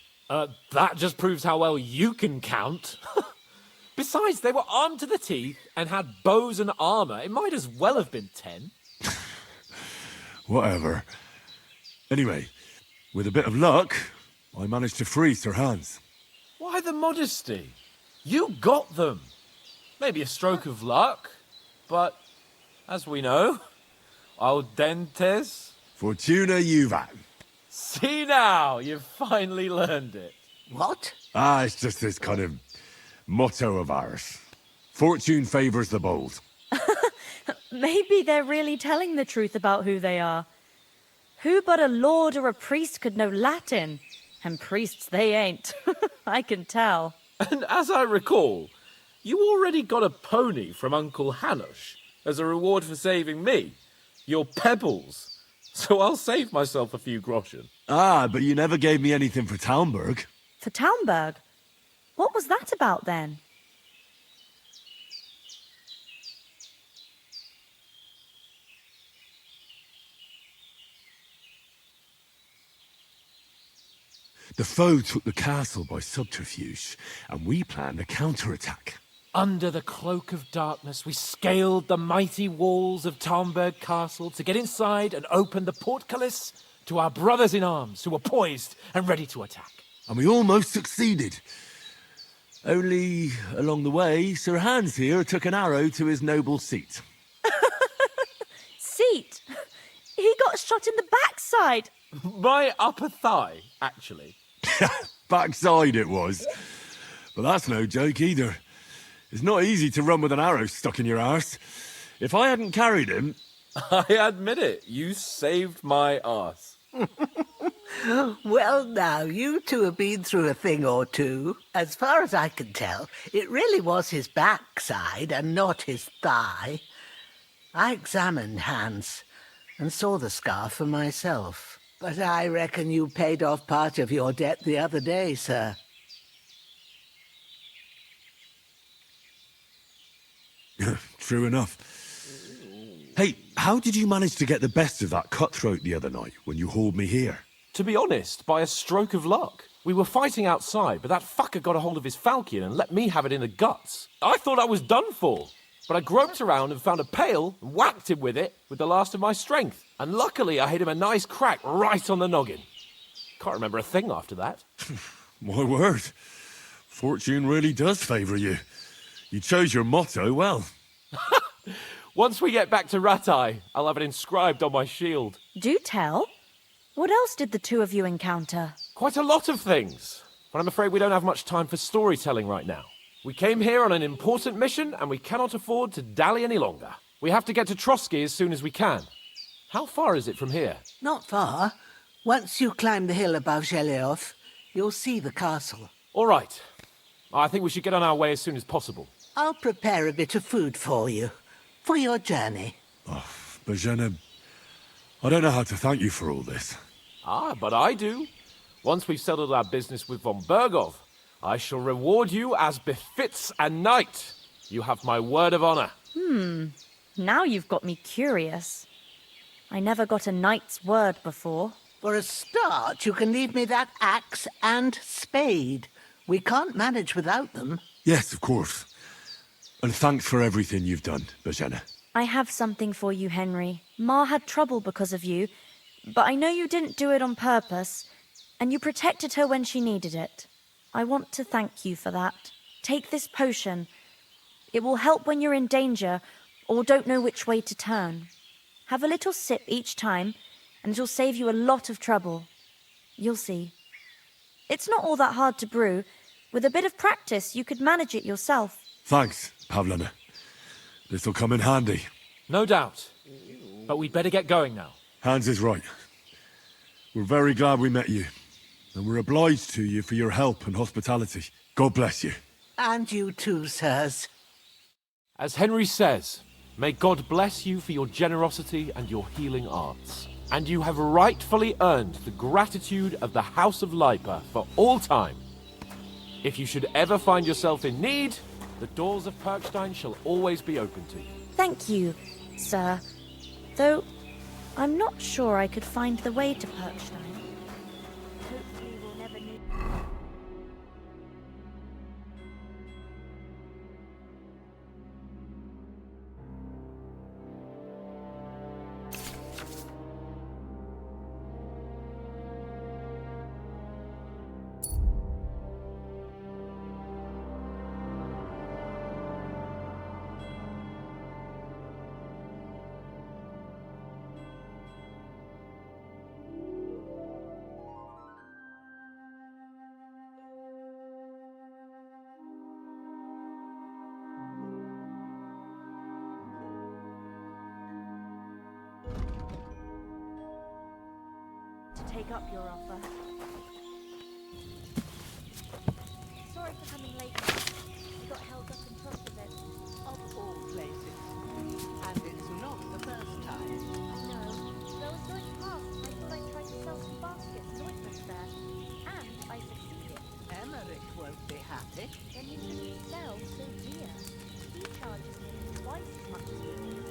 That just proves how well you can count. Besides, they were armed to the teeth and had bows and armor. It might as well have been 10. Whatever. Anyway, with a bit of luck, I managed to free Sir Hans. Why the modesty? You got them. Maybe a stroke of luck, but as we know, al dentes. Fortuna juvat. See now, you've finally learned it. What? It's just this kind of motto of ours. Fortune favours the bold. Maybe they're really telling the truth about who they are. Who but a lord or a priest could know Latin? And priests they ain't. I can tell. And as I recall, you already got a pony from Uncle Hanush as a reward for saving me. Your pebbles. So I'll save myself a few groschen. But you never gave me anything for Talmberg. For Talmberg? What was that about then? The foe took the castle by subterfuge, and we planned a counterattack. Under the cloak of darkness, we scaled the mighty walls of Talmberg Castle to get inside and open the portcullis to our brothers in arms who were poised and ready to attack. And we almost succeeded. Only, along the way, Sir Hans here took an arrow to his noble seat. Seat? He got shot in the backside. My upper thigh, actually. Backside it was. But that's no joke either. It's not easy to run with an arrow stuck in your arse. If I hadn't carried him... I admit it, you saved my arse. Well, now, you two have been through a thing or two. As far as I can tell, it really was his backside and not his thigh. I examined Hans and saw the scar for myself. But I reckon you paid off part of your debt the other day, sir. True enough. Hey, how did you manage to get the best of that cutthroat the other night when you hauled me here? To be honest, by a stroke of luck. We were fighting outside, but that fucker got a hold of his falchion and let me have it in the guts. I thought I was done for. But I groped around and found a pail and whacked him with it with the last of my strength. And luckily I hit him a nice crack right on the noggin. Can't remember a thing after that. My word. Fortune really does favour you. You chose your motto well. Once we get back to Ratai, I'll have it inscribed on my shield. Do tell. What else did the two of you encounter? Quite a lot of things. But I'm afraid we don't have much time for storytelling right now. We came here on an important mission, and we cannot afford to dally any longer. We have to get to Trotsky as soon as we can. How far is it from here? Not far. Once you climb the hill above Zhelioth, you'll see the castle. All right. I think we should get on our way as soon as possible. I'll prepare a bit of food for you, for your journey. Bozhena, I don't know how to thank you for all this. Ah, but I do. Once we've settled our business with von Bergov, I shall reward you as befits a knight. You have my word of honor. Now you've got me curious. I never got a knight's word before. For a start, you can leave me that axe and spade. We can't manage without them. Yes, of course. And thanks for everything you've done, Bozhena. I have something for you, Henry. Ma had trouble because of you, but I know you didn't do it on purpose, and you protected her when she needed it. I want to thank you for that. Take this potion. It will help when you're in danger or don't know which way to turn. Have a little sip each time, and it'll save you a lot of trouble. You'll see. It's not all that hard to brew. With a bit of practice, you could manage it yourself. Thanks, Pavlana. This'll come in handy. No doubt. But we'd better get going now. Hans is right. We're very glad we met you. And we're obliged to you for your help and hospitality. God bless you. And you too, sirs. As Henry says, may God bless you for your generosity and your healing arts. And you have rightfully earned the gratitude of the House of Lipa for all time. If you should ever find yourself in need, the doors of Perkstein shall always be open to you. Thank you, sir. Though, I'm not sure I could find the way to Perkstein. Hopefully we'll never need... take up your offer. Sorry for coming late. We got held up in trust of it. Of all places. And it's not the first time. I know. Though I was going past, I thought I'd try to sell some baskets and ointments there. And I succeeded. Emmerich won't be happy. Then you shouldn't sell so dear. He charges me twice as much as we do.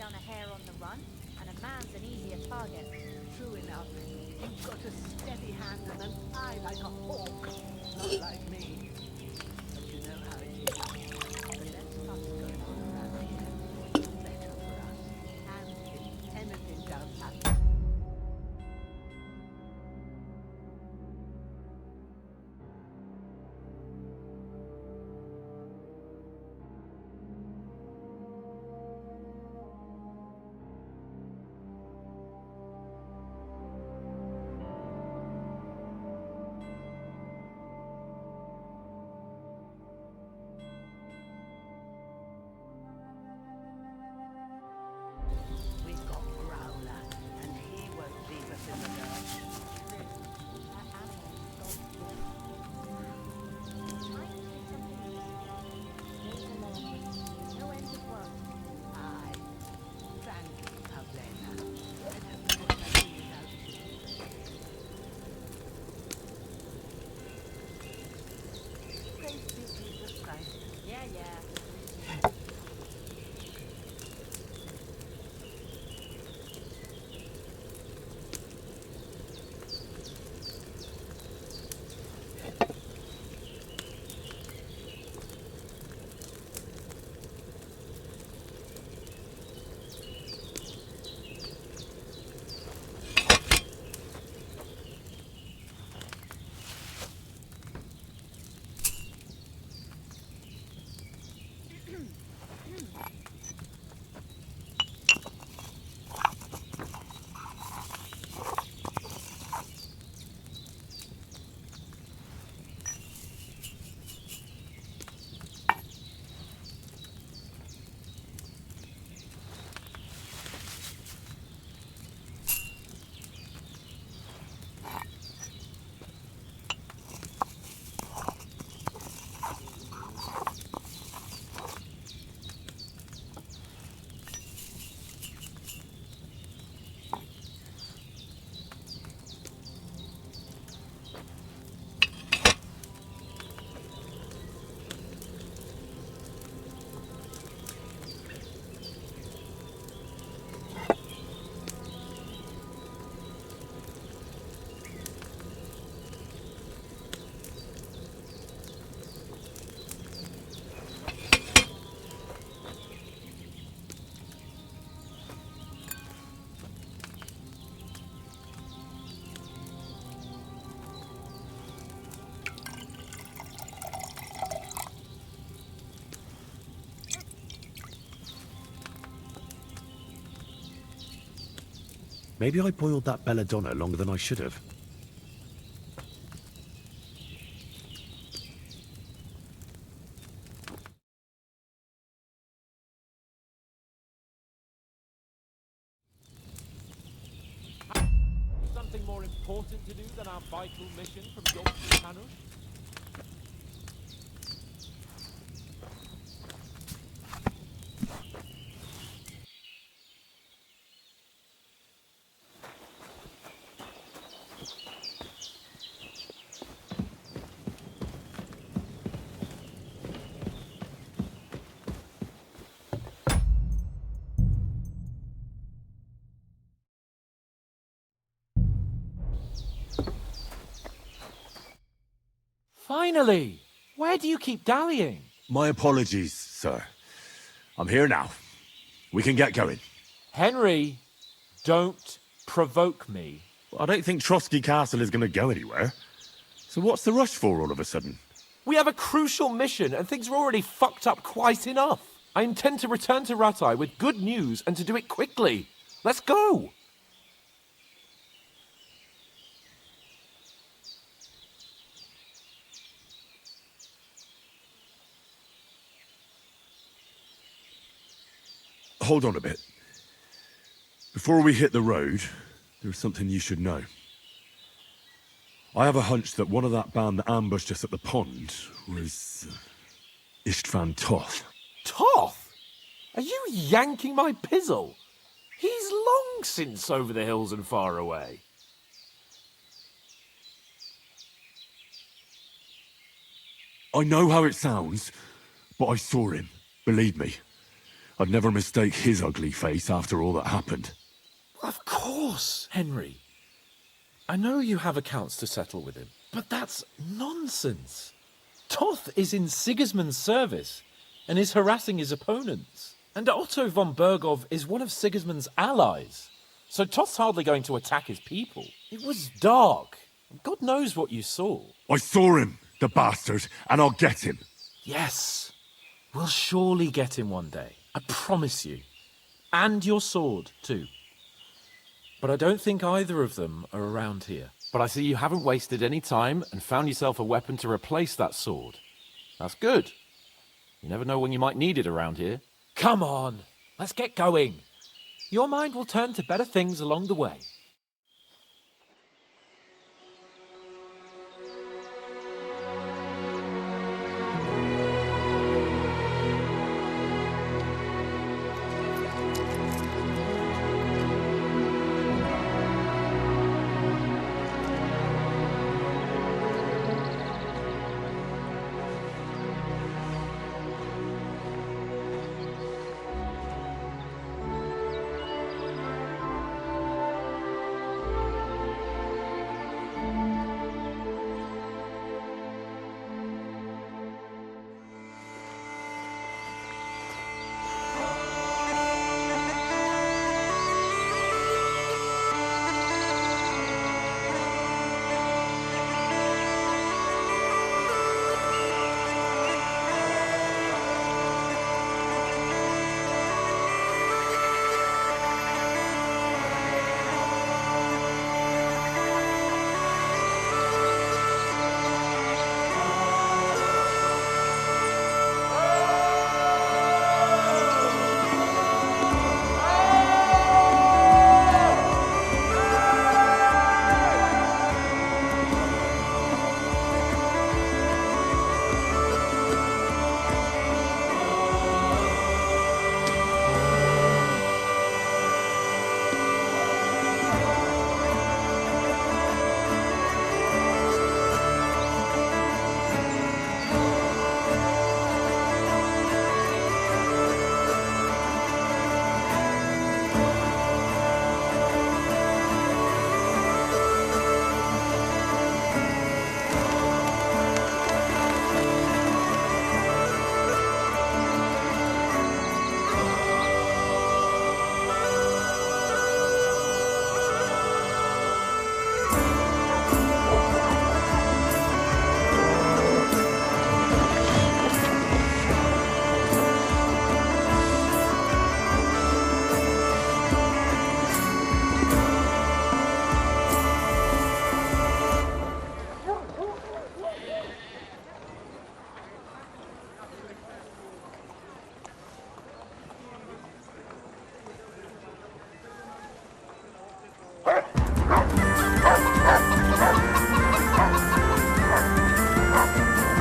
Down a hare on the run, and a man's an easier target. True enough. You've got a steady hand and an eye like a hawk. Not like me. But you know how it is. The less fuss going on around here, the better for us. And if anything does happen... Maybe I boiled that belladonna longer than I should have. Something more important to do than our vital mission from York to Hanush? Finally! Where do you keep dallying? My apologies, sir. I'm here now. We can get going. Henry, don't provoke me. I don't think Trotsky Castle is going to go anywhere. So what's the rush for all of a sudden? We have a crucial mission and things are already fucked up quite enough. I intend to return to Rattay with good news and to do it quickly. Let's go! Hold on a bit. Before we hit the road, there's something you should know. I have a hunch that one of that band that ambushed us at the pond was Istvan Toth. Toth? Are you yanking my pizzle? He's long since over the hills and far away. I know how it sounds, but I saw him. Believe me. I'd never mistake his ugly face after all that happened. Of course, Henry. I know you have accounts to settle with him, but that's nonsense. Toth is in Sigismund's service and is harassing his opponents. And Otto von Bergov is one of Sigismund's allies. So Toth's hardly going to attack his people. It was dark. God knows what you saw. I saw him, the bastard, and I'll get him. Yes. We'll surely get him one day. I promise you. And your sword, too. But I don't think either of them are around here. But I see you haven't wasted any time and found yourself a weapon to replace that sword. That's good. You never know when you might need it around here. Come on, let's get going. Your mind will turn to better things along the way.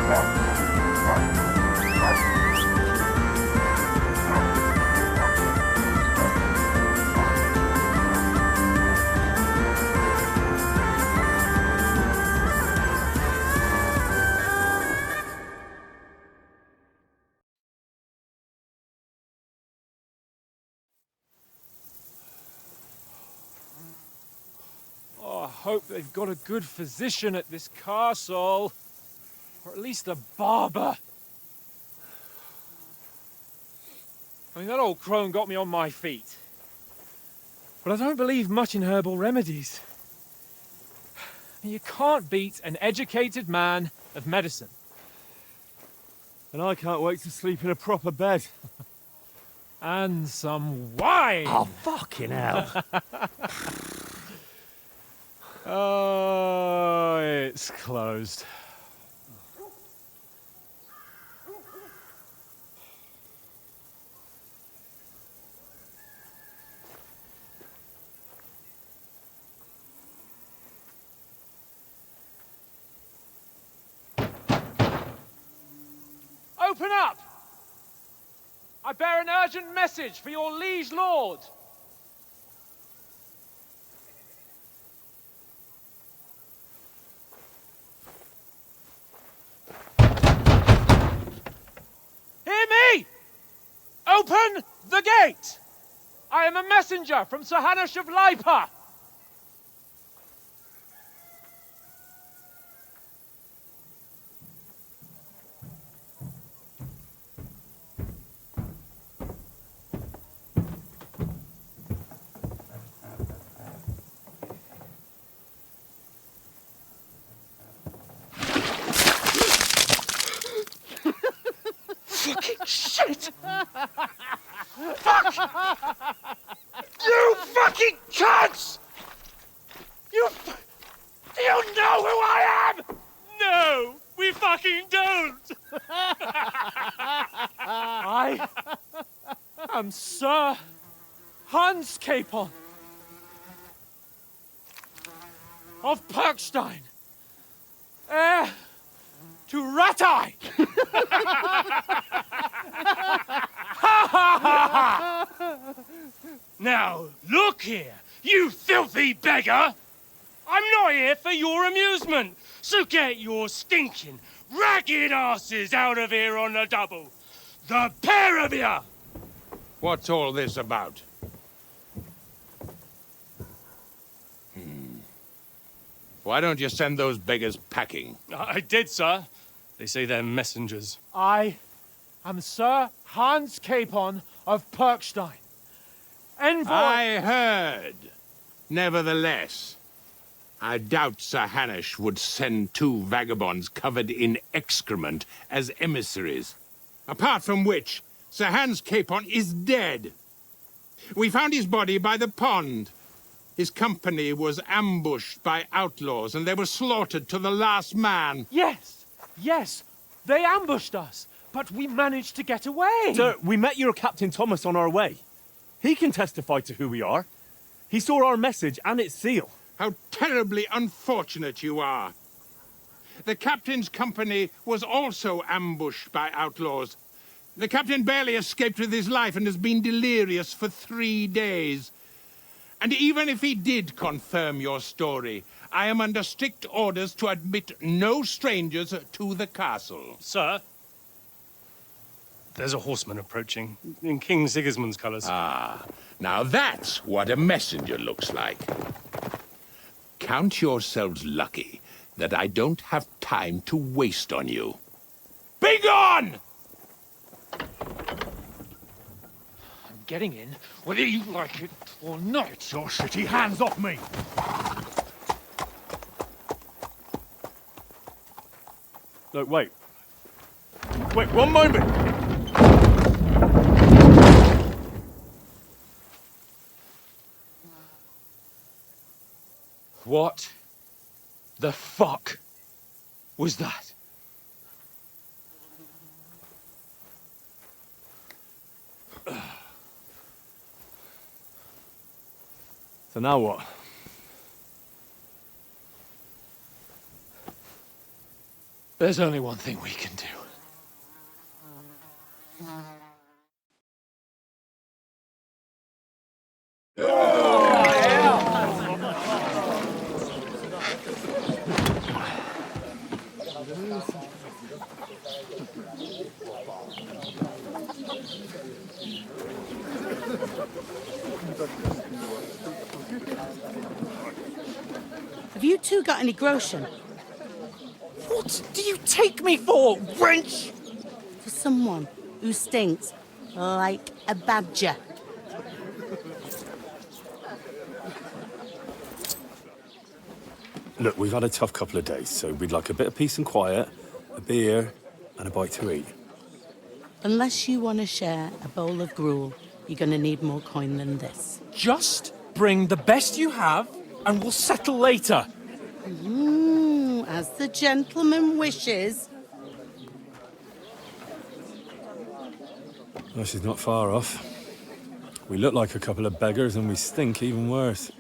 Oh, I hope they've got a good physician at this castle. Or at least a barber. I mean, that old crone got me on my feet. But I don't believe much in herbal remedies. You can't beat an educated man of medicine. And I can't wait to sleep in a proper bed. And some wine! Oh, fucking hell. Oh, it's closed. Open up! I bear an urgent message for your liege lord. Hear me! Open the gate! I am a messenger from Sir Hanush of Lipa. Fucking shit! Fuck! You fucking cunts! Do you know who I am? No, we fucking don't! I am Sir Hans Capon of Perkstein, heir to Ratai! Now, look here, you filthy beggar! I'm not here for your amusement, so get your stinking, ragged asses out of here on the double. The pair of you! What's all this about? Why don't you send those beggars packing? I did, sir. They say they're messengers. I am Sir Hans Capon of Perkstein. Envoy... I heard. Nevertheless, I doubt Sir Hanush would send two vagabonds covered in excrement as emissaries. Apart from which, Sir Hans Capon is dead. We found his body by the pond. His company was ambushed by outlaws, and they were slaughtered to the last man. Yes, yes, they ambushed us, but we managed to get away. Sir, we met your Captain Thomas on our way. He can testify to who we are. He saw our message and its seal. How terribly unfortunate you are. The captain's company was also ambushed by outlaws. The captain barely escaped with his life and has been delirious for 3 days. And even if he did confirm your story, I am under strict orders to admit no strangers to the castle. Sir, there's a horseman approaching, in King Sigismund's colours. Ah, now that's what a messenger looks like. Count yourselves lucky that I don't have time to waste on you. Be gone! I'm getting in, whether you like it or not. Your shitty hands off me! Look, wait. Wait, one moment! What the fuck was that? So now what? There's only one thing we can do. Have you two got any groschen? What do you take me for, wench? For someone who stinks like a badger. Look, we've had a tough couple of days, so we'd like a bit of peace and quiet, a beer, and a bite to eat. Unless you want to share a bowl of gruel, you're going to need more coin than this. Just bring the best you have, and we'll settle later. As the gentleman wishes. Well, she's not far off. We look like a couple of beggars, and we stink even worse.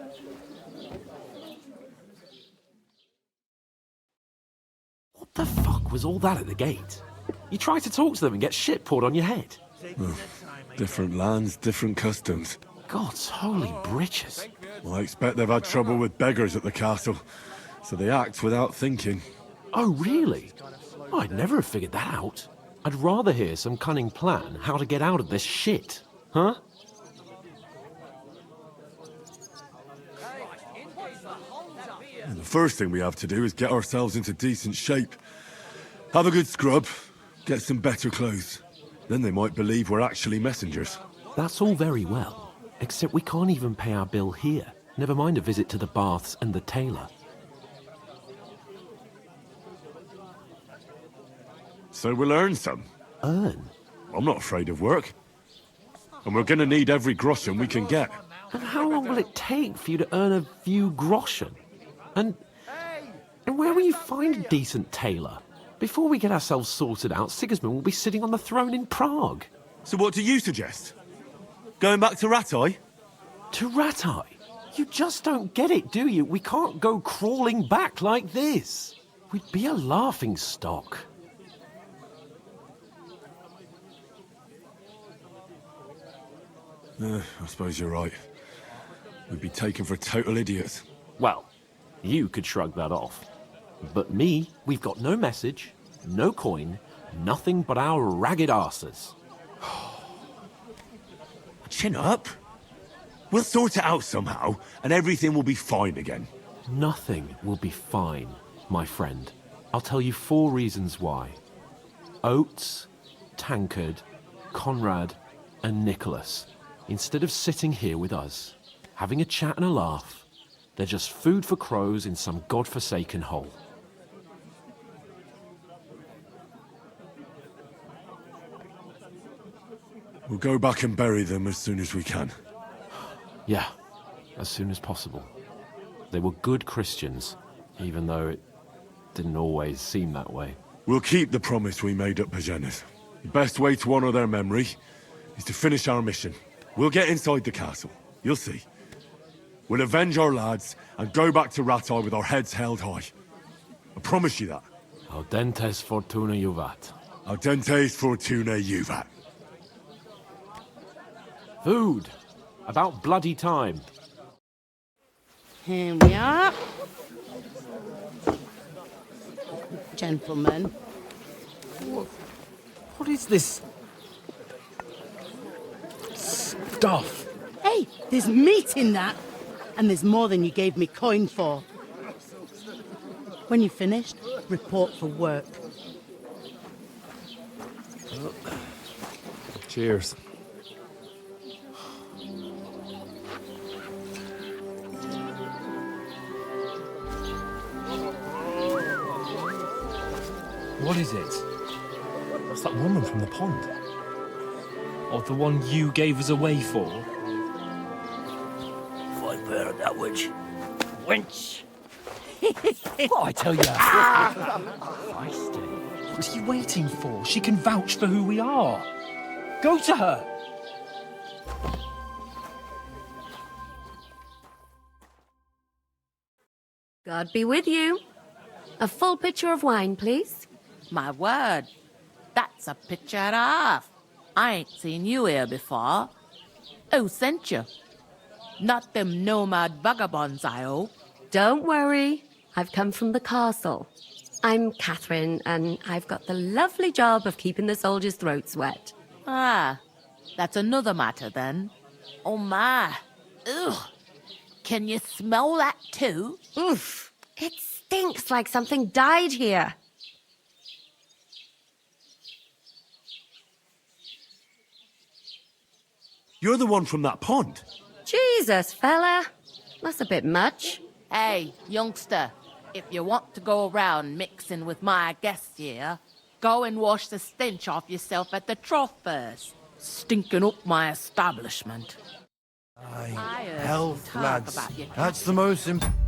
What the fuck was all that at the gate? You try to talk to them and get shit poured on your head. Different lands, different customs. God's holy britches. Well, I expect they've had trouble with beggars at the castle, so they act without thinking. Oh, really? I'd never have figured that out. I'd rather hear some cunning plan how to get out of this shit. Huh? And the first thing we have to do is get ourselves into decent shape. Have a good scrub, get some better clothes. Then they might believe we're actually messengers. That's all very well, except we can't even pay our bill here. Never mind a visit to the baths and the tailor. So we'll earn some. Earn? I'm not afraid of work. And we're gonna need every groschen we can get. And how long will it take for you to earn a few groschen? And where will you find a decent tailor? Before we get ourselves sorted out, Sigismund will be sitting on the throne in Prague. So what do you suggest? Going back to Ratai? To Ratai? You just don't get it, do you? We can't go crawling back like this. We'd be a laughing stock. I suppose you're right. We'd be taken for total idiots. Well, you could shrug that off. But me, we've got no message, no coin, nothing but our ragged arses. Chin up. We'll sort it out somehow, and everything will be fine again. Nothing will be fine, my friend. I'll tell you 4 reasons why. Oates, Tankard, Conrad, and Nicholas. Instead of sitting here with us, having a chat and a laugh, they're just food for crows in some godforsaken hole. We'll go back and bury them as soon as we can. Yeah, as soon as possible. They were good Christians, even though it didn't always seem that way. We'll keep the promise we made at Pagenes. The best way to honor their memory is to finish our mission. We'll get inside the castle. You'll see. We'll avenge our lads and go back to Ratai with our heads held high. I promise you that. Audentes fortuna juvat. Audentes fortuna juvat. Food. About bloody time. Here we are. Gentlemen. What is this stuff? Hey, there's meat in that. And there's more than you gave me coin for. When you're finished, report for work. Cheers. What is it? That's that woman from the pond. Or the one you gave us away for? If I heard that witch. Wench! What I tell you? What are you waiting for? She can vouch for who we are. Go to her. God be with you. A full pitcher of wine, please. My word, that's a picture and a half. I ain't seen you here before. Who sent you? Not them nomad vagabonds, I hope. Don't worry, I've come from the castle. I'm Catherine, and I've got the lovely job of keeping the soldiers' throats wet. Ah, that's another matter then. Oh my. Ugh. Can you smell that too? Oof, it stinks like something died here. You're the one from that pond. Jesus, fella. That's a bit much. Hey, youngster, if you want to go around mixing with my guests here, go and wash the stench off yourself at the trough first. Stinking up my establishment. Aye, I heard health, some talk lads. about your That's the most important.